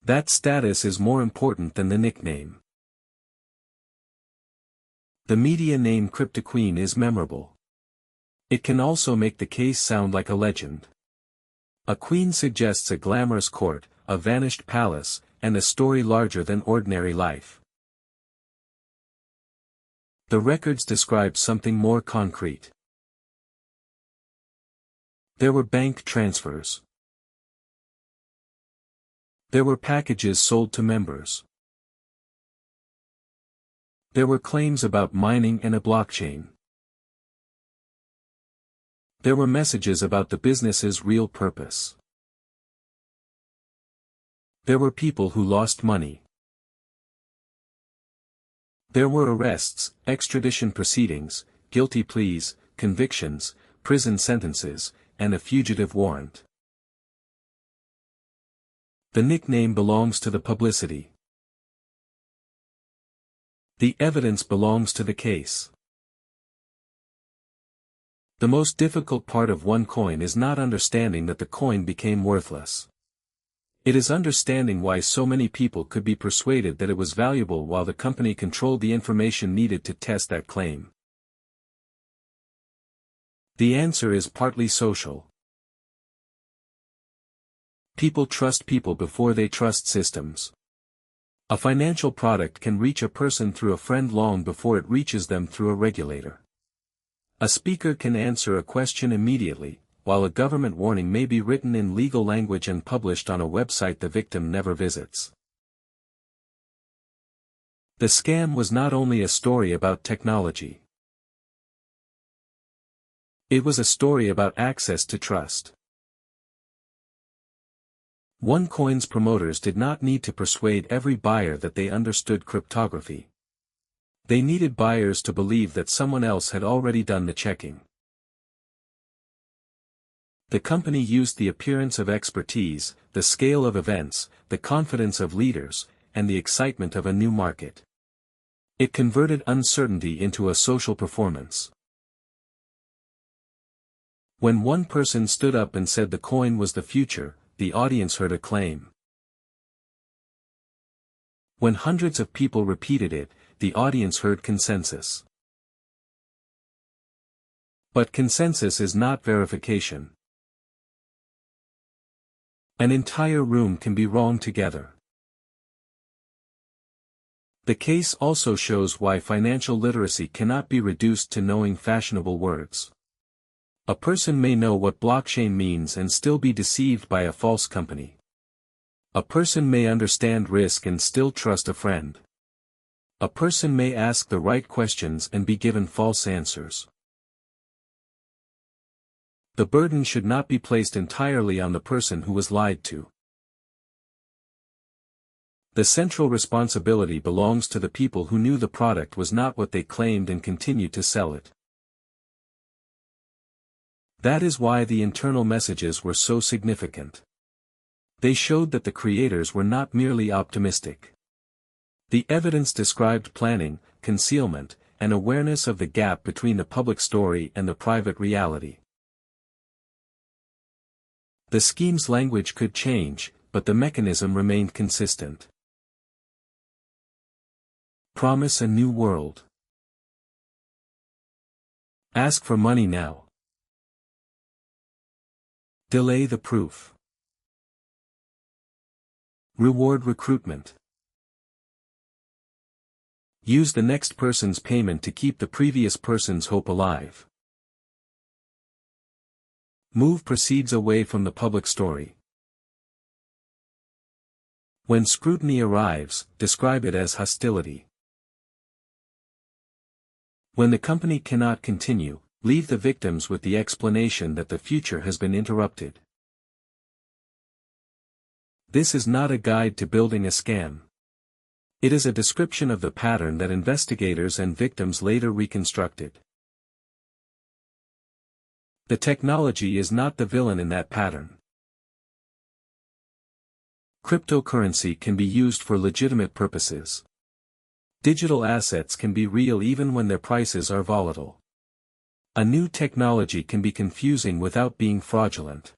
That status is more important than the nickname. The media name CryptoQueen is memorable. It can also make the case sound like a legend. A queen suggests a glamorous court, a vanished palace, and a story larger than ordinary life. The records describe something more concrete. There were bank transfers. There were packages sold to members. There were claims about mining and a blockchain. There were messages about the business's real purpose. There were people who lost money. There were arrests, extradition proceedings, guilty pleas, convictions, prison sentences, and a fugitive warrant. The nickname belongs to the publicity. The evidence belongs to the case. The most difficult part of OneCoin is not understanding that the coin became worthless. It is understanding why so many people could be persuaded that it was valuable while the company controlled the information needed to test that claim. The answer is partly social. People trust people before they trust systems. A financial product can reach a person through a friend long before it reaches them through a regulator. A speaker can answer a question immediately, while a government warning may be written in legal language and published on a website the victim never visits. The scam was not only a story about technology. It was a story about access to trust. OneCoin's promoters did not need to persuade every buyer that they understood cryptography. They needed buyers to believe that someone else had already done the checking. The company used the appearance of expertise, the scale of events, the confidence of leaders, and the excitement of a new market. It converted uncertainty into a social performance. When one person stood up and said the coin was the future, the audience heard a claim. When hundreds of people repeated it, the audience heard consensus. But consensus is not verification. An entire room can be wrong together. The case also shows why financial literacy cannot be reduced to knowing fashionable words. A person may know what blockchain means and still be deceived by a false company. A person may understand risk and still trust a friend. A person may ask the right questions and be given false answers. The burden should not be placed entirely on the person who was lied to. The central responsibility belongs to the people who knew the product was not what they claimed and continued to sell it. That is why the internal messages were so significant. They showed that the creators were not merely optimistic. The evidence described planning, concealment, and awareness of the gap between the public story and the private reality. The scheme's language could change, but the mechanism remained consistent. Promise a new world. Ask for money now. Delay the proof. Reward recruitment. Use the next person's payment to keep the previous person's hope alive. Move proceeds away from the public story. When scrutiny arrives, describe it as hostility. When the company cannot continue, leave the victims with the explanation that the future has been interrupted. This is not a guide to building a scam. It is a description of the pattern that investigators and victims later reconstructed. The technology is not the villain in that pattern. Cryptocurrency can be used for legitimate purposes. Digital assets can be real even when their prices are volatile. A new technology can be confusing without being fraudulent.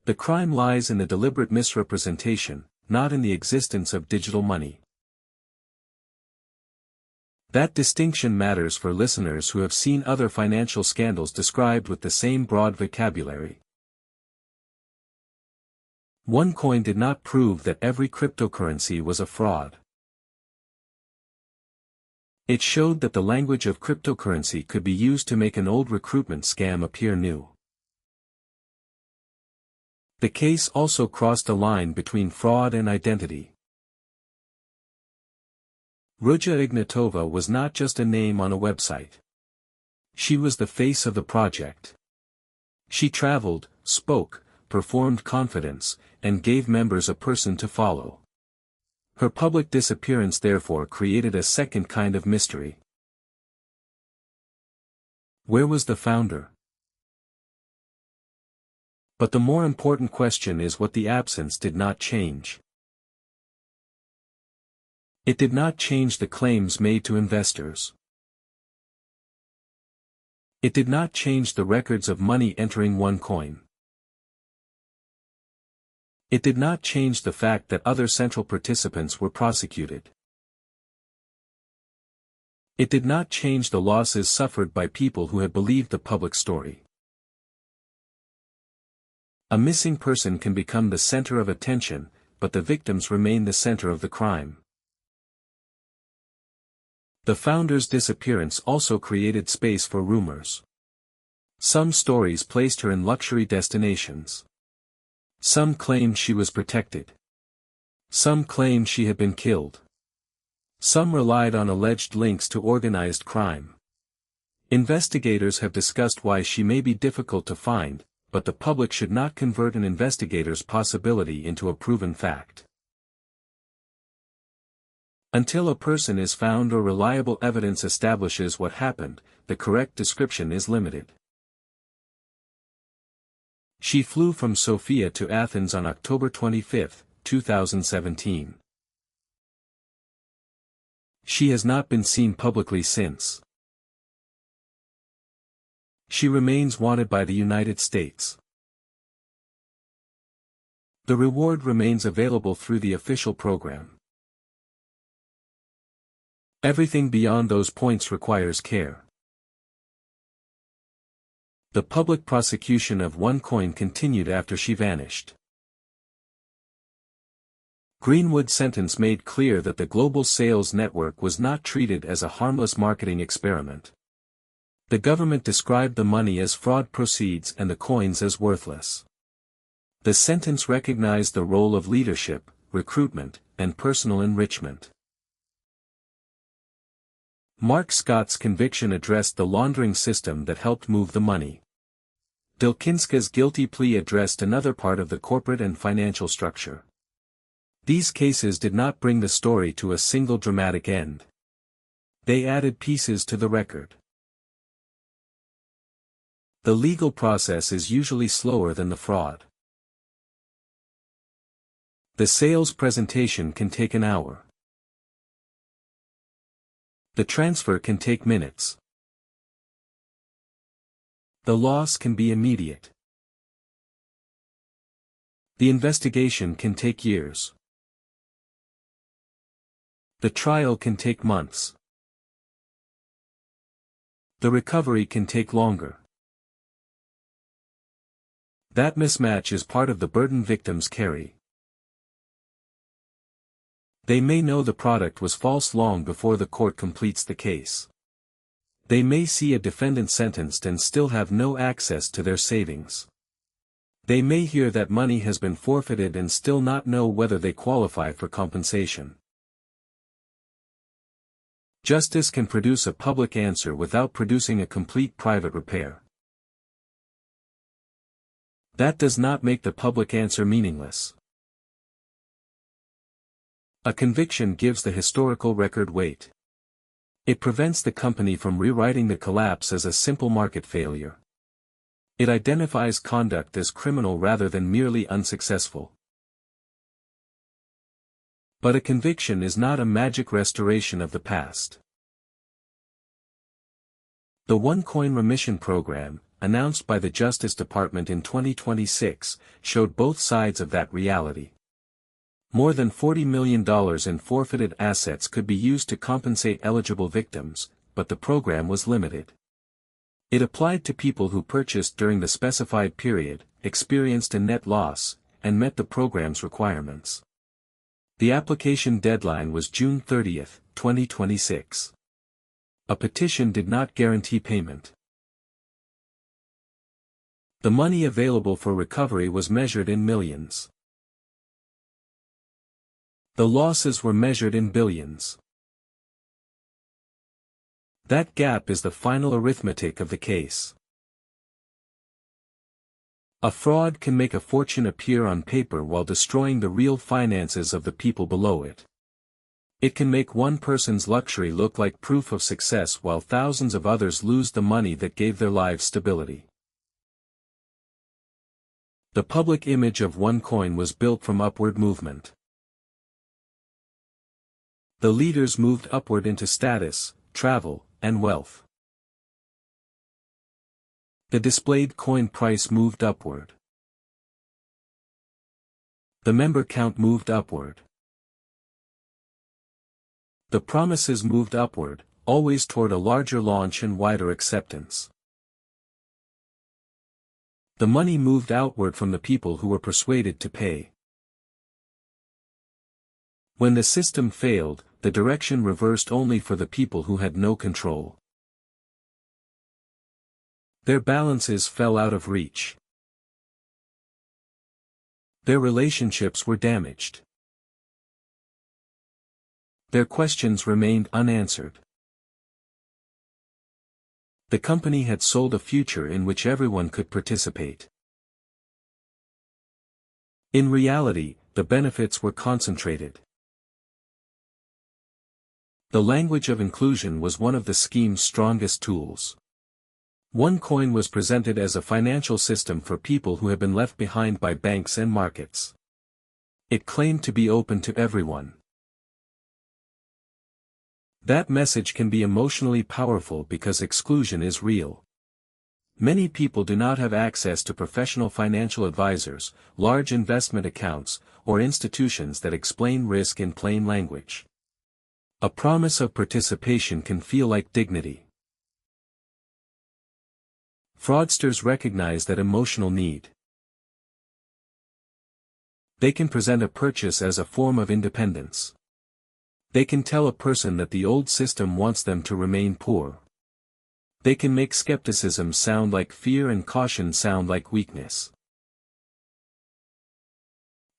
The crime lies in the deliberate misrepresentation, not in the existence of digital money. That distinction matters for listeners who have seen other financial scandals described with the same broad vocabulary. OneCoin did not prove that every cryptocurrency was a fraud. It showed that the language of cryptocurrency could be used to make an old recruitment scam appear new. The case also crossed a line between fraud and identity. Ruja Ignatova was not just a name on a website. She was the face of the project. She traveled, spoke, performed confidence, and gave members a person to follow. Her public disappearance therefore created a second kind of mystery. Where was the founder? But the more important question is what the absence did not change. It did not change the claims made to investors. It did not change the records of money entering OneCoin. It did not change the fact that other central participants were prosecuted. It did not change the losses suffered by people who had believed the public story. A missing person can become the center of attention, but the victims remain the center of the crime. The founder's disappearance also created space for rumors. Some stories placed her in luxury destinations. Some claimed she was protected. Some claimed she had been killed. Some relied on alleged links to organized crime. Investigators have discussed why she may be difficult to find, but the public should not convert an investigator's possibility into a proven fact. Until a person is found or reliable evidence establishes what happened, the correct description is limited. She flew from Sofia to Athens on October 25, 2017. She has not been seen publicly since. She remains wanted by the United States. The reward remains available through the official program. Everything beyond those points requires care. The public prosecution of OneCoin continued after she vanished. Greenwood's sentence made clear that the global sales network was not treated as a harmless marketing experiment. The government described the money as fraud proceeds and the coins as worthless. The sentence recognized the role of leadership, recruitment, and personal enrichment. Mark Scott's conviction addressed the laundering system that helped move the money. Dilkinska's guilty plea addressed another part of the corporate and financial structure. These cases did not bring the story to a single dramatic end. They added pieces to the record. The legal process is usually slower than the fraud. The sales presentation can take an hour. The transfer can take minutes. The loss can be immediate. The investigation can take years. The trial can take months. The recovery can take longer. That mismatch is part of the burden victims carry. They may know the product was false long before the court completes the case. They may see a defendant sentenced and still have no access to their savings. They may hear that money has been forfeited and still not know whether they qualify for compensation. Justice can produce a public answer without producing a complete private repair. That does not make the public answer meaningless. A conviction gives the historical record weight. It prevents the company from rewriting the collapse as a simple market failure. It identifies conduct as criminal rather than merely unsuccessful. But a conviction is not a magic restoration of the past. The OneCoin remission program, announced by the Justice Department in 2026, showed both sides of that reality. More than $40 million in forfeited assets could be used to compensate eligible victims, but the program was limited. It applied to people who purchased during the specified period, experienced a net loss, and met the program's requirements. The application deadline was June 30, 2026. A petition did not guarantee payment. The money available for recovery was measured in millions. The losses were measured in billions. That gap is the final arithmetic of the case. A fraud can make a fortune appear on paper while destroying the real finances of the people below it. It can make one person's luxury look like proof of success while thousands of others lose the money that gave their lives stability. The public image of OneCoin was built from upward movement. The leaders moved upward into status, travel, and wealth. The displayed coin price moved upward. The member count moved upward. The promises moved upward, always toward a larger launch and wider acceptance. The money moved outward from the people who were persuaded to pay. When the system failed, the direction reversed only for the people who had no control. Their balances fell out of reach. Their relationships were damaged. Their questions remained unanswered. The company had sold a future in which everyone could participate. In reality, the benefits were concentrated. The language of inclusion was one of the scheme's strongest tools. OneCoin was presented as a financial system for people who had been left behind by banks and markets. It claimed to be open to everyone. That message can be emotionally powerful because exclusion is real. Many people do not have access to professional financial advisors, large investment accounts, or institutions that explain risk in plain language. A promise of participation can feel like dignity. Fraudsters recognize that emotional need. They can present a purchase as a form of independence. They can tell a person that the old system wants them to remain poor. They can make skepticism sound like fear and caution sound like weakness.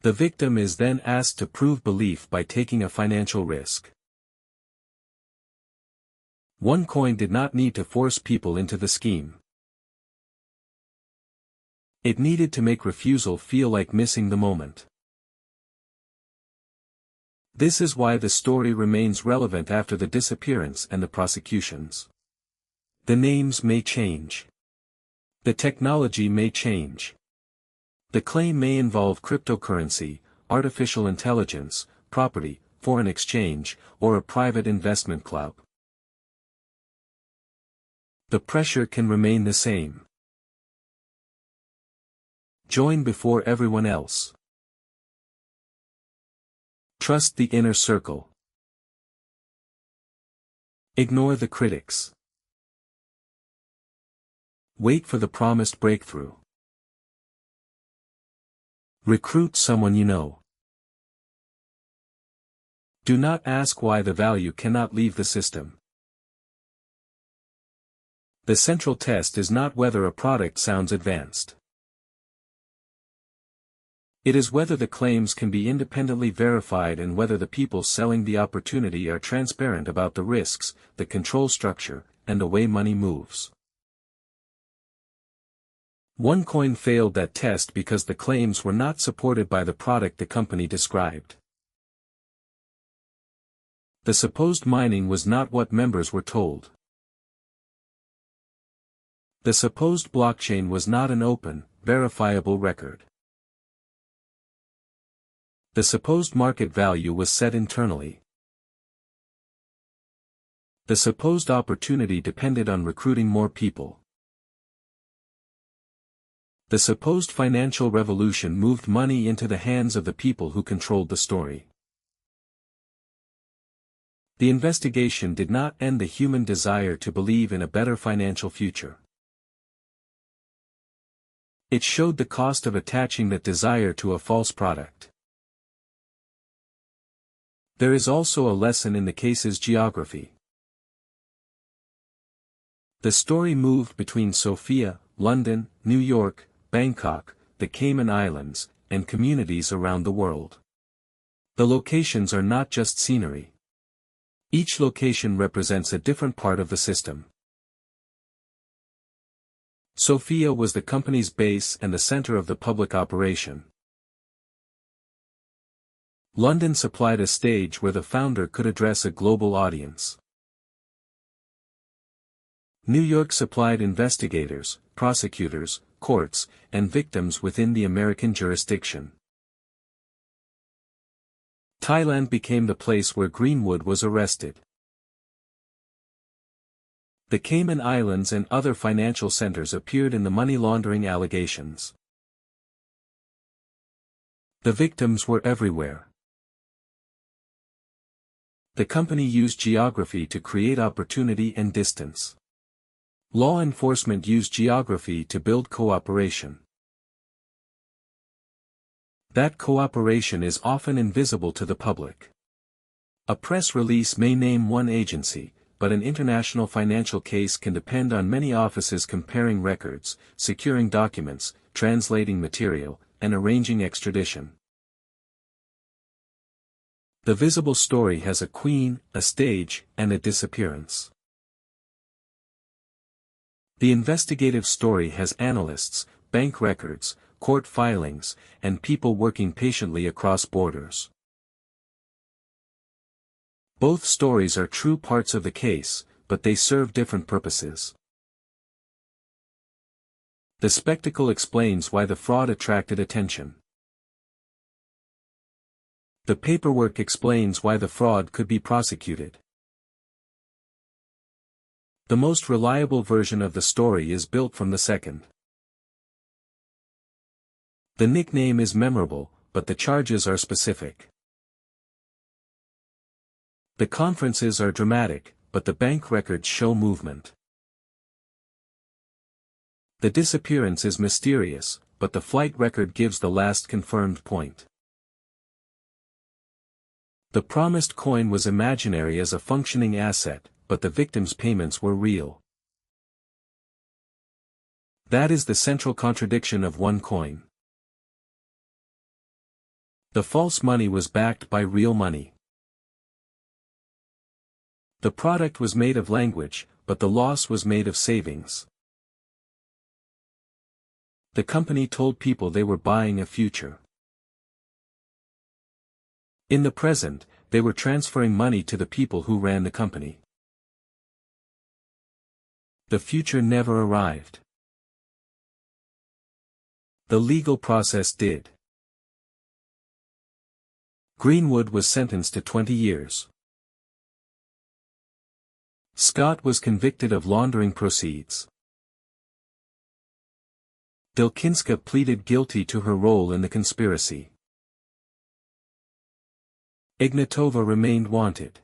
The victim is then asked to prove belief by taking a financial risk. OneCoin did not need to force people into the scheme. It needed to make refusal feel like missing the moment. This is why the story remains relevant after the disappearance and the prosecutions. The names may change. The technology may change. The claim may involve cryptocurrency, artificial intelligence, property, foreign exchange, or a private investment club. The pressure can remain the same. Join before everyone else. Trust the inner circle. Ignore the critics. Wait for the promised breakthrough. Recruit someone you know. Do not ask why the value cannot leave the system. The central test is not whether a product sounds advanced. It is whether the claims can be independently verified and whether the people selling the opportunity are transparent about the risks, the control structure, and the way money moves. OneCoin failed that test because the claims were not supported by the product the company described. The supposed mining was not what members were told. The supposed blockchain was not an open, verifiable record. The supposed market value was set internally. The supposed opportunity depended on recruiting more people. The supposed financial revolution moved money into the hands of the people who controlled the story. The investigation did not end the human desire to believe in a better financial future. It showed the cost of attaching that desire to a false product. There is also a lesson in the case's geography. The story moved between Sofia, London, New York, Bangkok, the Cayman Islands, and communities around the world. The locations are not just scenery. Each location represents a different part of the system. Sofia was the company's base and the center of the public operation. London supplied a stage where the founder could address a global audience. New York supplied investigators, prosecutors, courts, and victims within the American jurisdiction. Thailand became the place where Greenwood was arrested. The Cayman Islands and other financial centers appeared in the money laundering allegations. The victims were everywhere. The company used geography to create opportunity and distance. Law enforcement used geography to build cooperation. That cooperation is often invisible to the public. A press release may name one agency, but an international financial case can depend on many offices comparing records, securing documents, translating material, and arranging extradition. The visible story has a queen, a stage, and a disappearance. The investigative story has analysts, bank records, court filings, and people working patiently across borders. Both stories are true parts of the case, but they serve different purposes. The spectacle explains why the fraud attracted attention. The paperwork explains why the fraud could be prosecuted. The most reliable version of the story is built from the second. The nickname is memorable, but the charges are specific. The conferences are dramatic, but the bank records show movement. The disappearance is mysterious, but the flight record gives the last confirmed point. The promised coin was imaginary as a functioning asset, but the victim's payments were real. That is the central contradiction of OneCoin. The false money was backed by real money. The product was made of language, but the loss was made of savings. The company told people they were buying a future. In the present, they were transferring money to the people who ran the company. The future never arrived. The legal process did. Greenwood was sentenced to 20 years. Scott was convicted of laundering proceeds. Delkinska pleaded guilty to her role in the conspiracy. Ignatova remained wanted.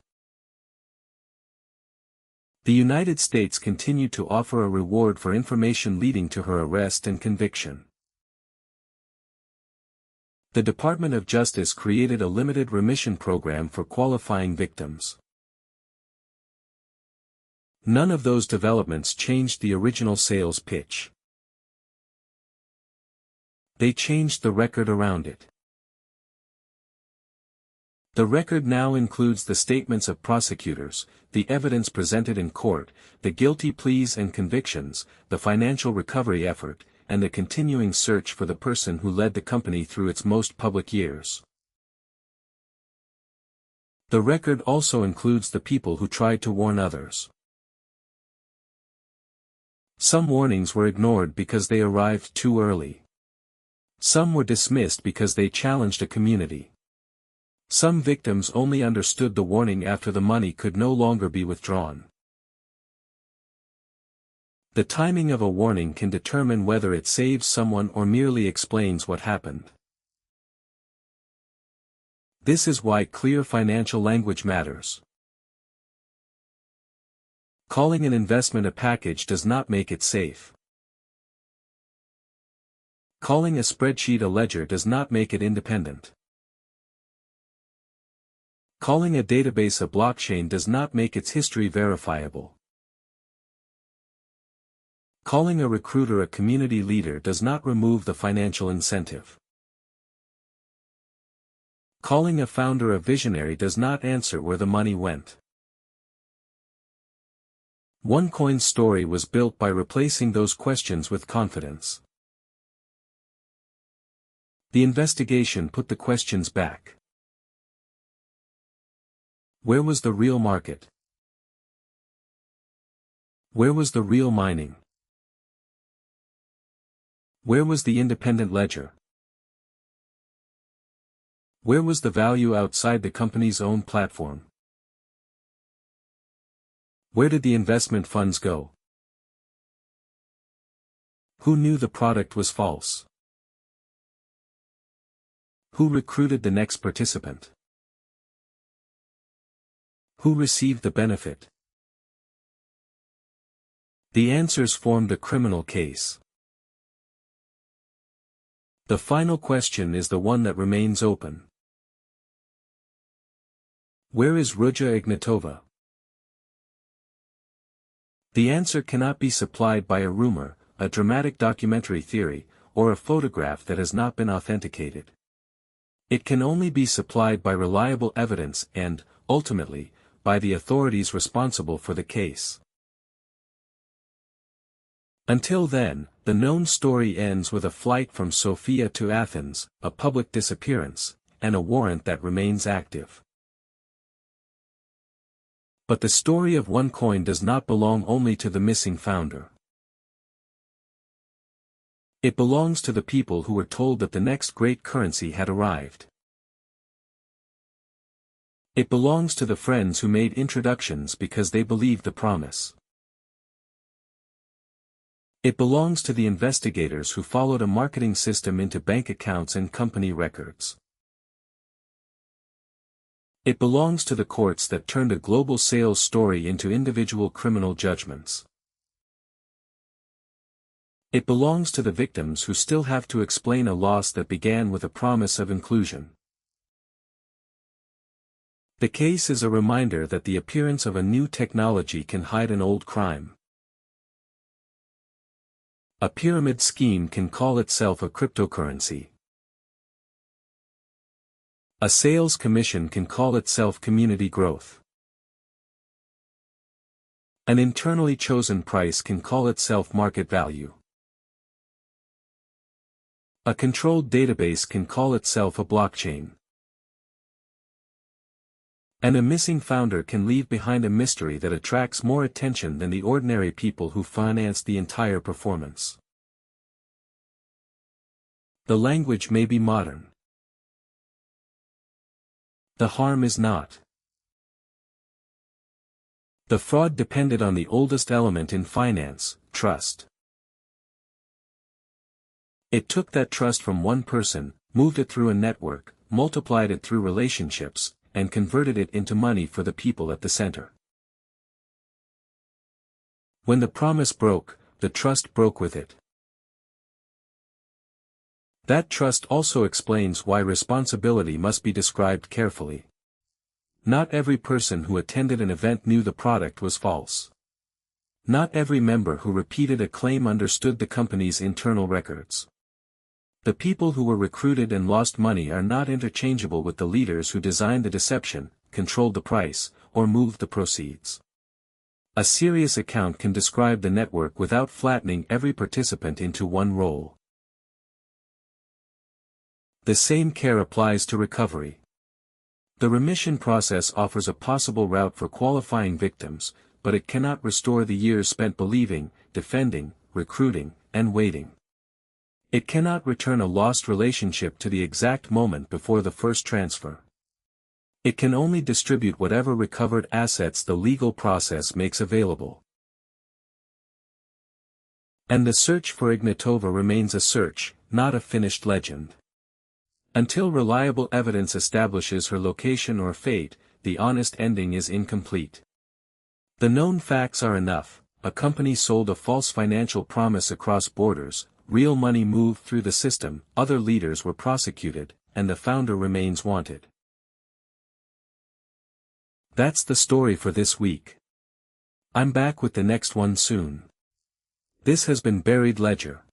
The United States continued to offer a reward for information leading to her arrest and conviction. The Department of Justice created a limited remission program for qualifying victims. None of those developments changed the original sales pitch. They changed the record around it. The record now includes the statements of prosecutors, the evidence presented in court, the guilty pleas and convictions, the financial recovery effort, and the continuing search for the person who led the company through its most public years. The record also includes the people who tried to warn others. Some warnings were ignored because they arrived too early. Some were dismissed because they challenged a community. Some victims only understood the warning after the money could no longer be withdrawn. The timing of a warning can determine whether it saves someone or merely explains what happened. This is why clear financial language matters. Calling an investment a package does not make it safe. Calling a spreadsheet a ledger does not make it independent. Calling a database a blockchain does not make its history verifiable. Calling a recruiter a community leader does not remove the financial incentive. Calling a founder a visionary does not answer where the money went. OneCoin's story was built by replacing those questions with confidence. The investigation put the questions back. Where was the real market? Where was the real mining? Where was the independent ledger? Where was the value outside the company's own platform? Where did the investment funds go? Who knew the product was false? Who recruited the next participant? Who received the benefit? The answers form the criminal case. The final question is the one that remains open. Where is Ruja Ignatova? The answer cannot be supplied by a rumor, a dramatic documentary theory, or a photograph that has not been authenticated. It can only be supplied by reliable evidence and, ultimately, by the authorities responsible for the case. Until then, the known story ends with a flight from Sofia to Athens, a public disappearance, and a warrant that remains active. But the story of OneCoin does not belong only to the missing founder. It belongs to the people who were told that the next great currency had arrived. It belongs to the friends who made introductions because they believed the promise. It belongs to the investigators who followed a marketing system into bank accounts and company records. It belongs to the courts that turned a global sales story into individual criminal judgments. It belongs to the victims who still have to explain a loss that began with a promise of inclusion. The case is a reminder that the appearance of a new technology can hide an old crime. A pyramid scheme can call itself a cryptocurrency. A sales commission can call itself community growth. An internally chosen price can call itself market value. A controlled database can call itself a blockchain. And a missing founder can leave behind a mystery that attracts more attention than the ordinary people who financed the entire performance. The language may be modern. The harm is not. The fraud depended on the oldest element in finance, trust. It took that trust from one person, moved it through a network, multiplied it through relationships, and converted it into money for the people at the center. When the promise broke, the trust broke with it. That trust also explains why responsibility must be described carefully. Not every person who attended an event knew the product was false. Not every member who repeated a claim understood the company's internal records. The people who were recruited and lost money are not interchangeable with the leaders who designed the deception, controlled the price, or moved the proceeds. A serious account can describe the network without flattening every participant into one role. The same care applies to recovery. The remission process offers a possible route for qualifying victims, but it cannot restore the years spent believing, defending, recruiting, and waiting. It cannot return a lost relationship to the exact moment before the first transfer. It can only distribute whatever recovered assets the legal process makes available. And the search for Ignatova remains a search, not a finished legend. Until reliable evidence establishes her location or fate, the honest ending is incomplete. The known facts are enough: a company sold a false financial promise across borders, real money moved through the system, other leaders were prosecuted, and the founder remains wanted. That's the story for this week. I'm back with the next one soon. This has been Buried Ledger.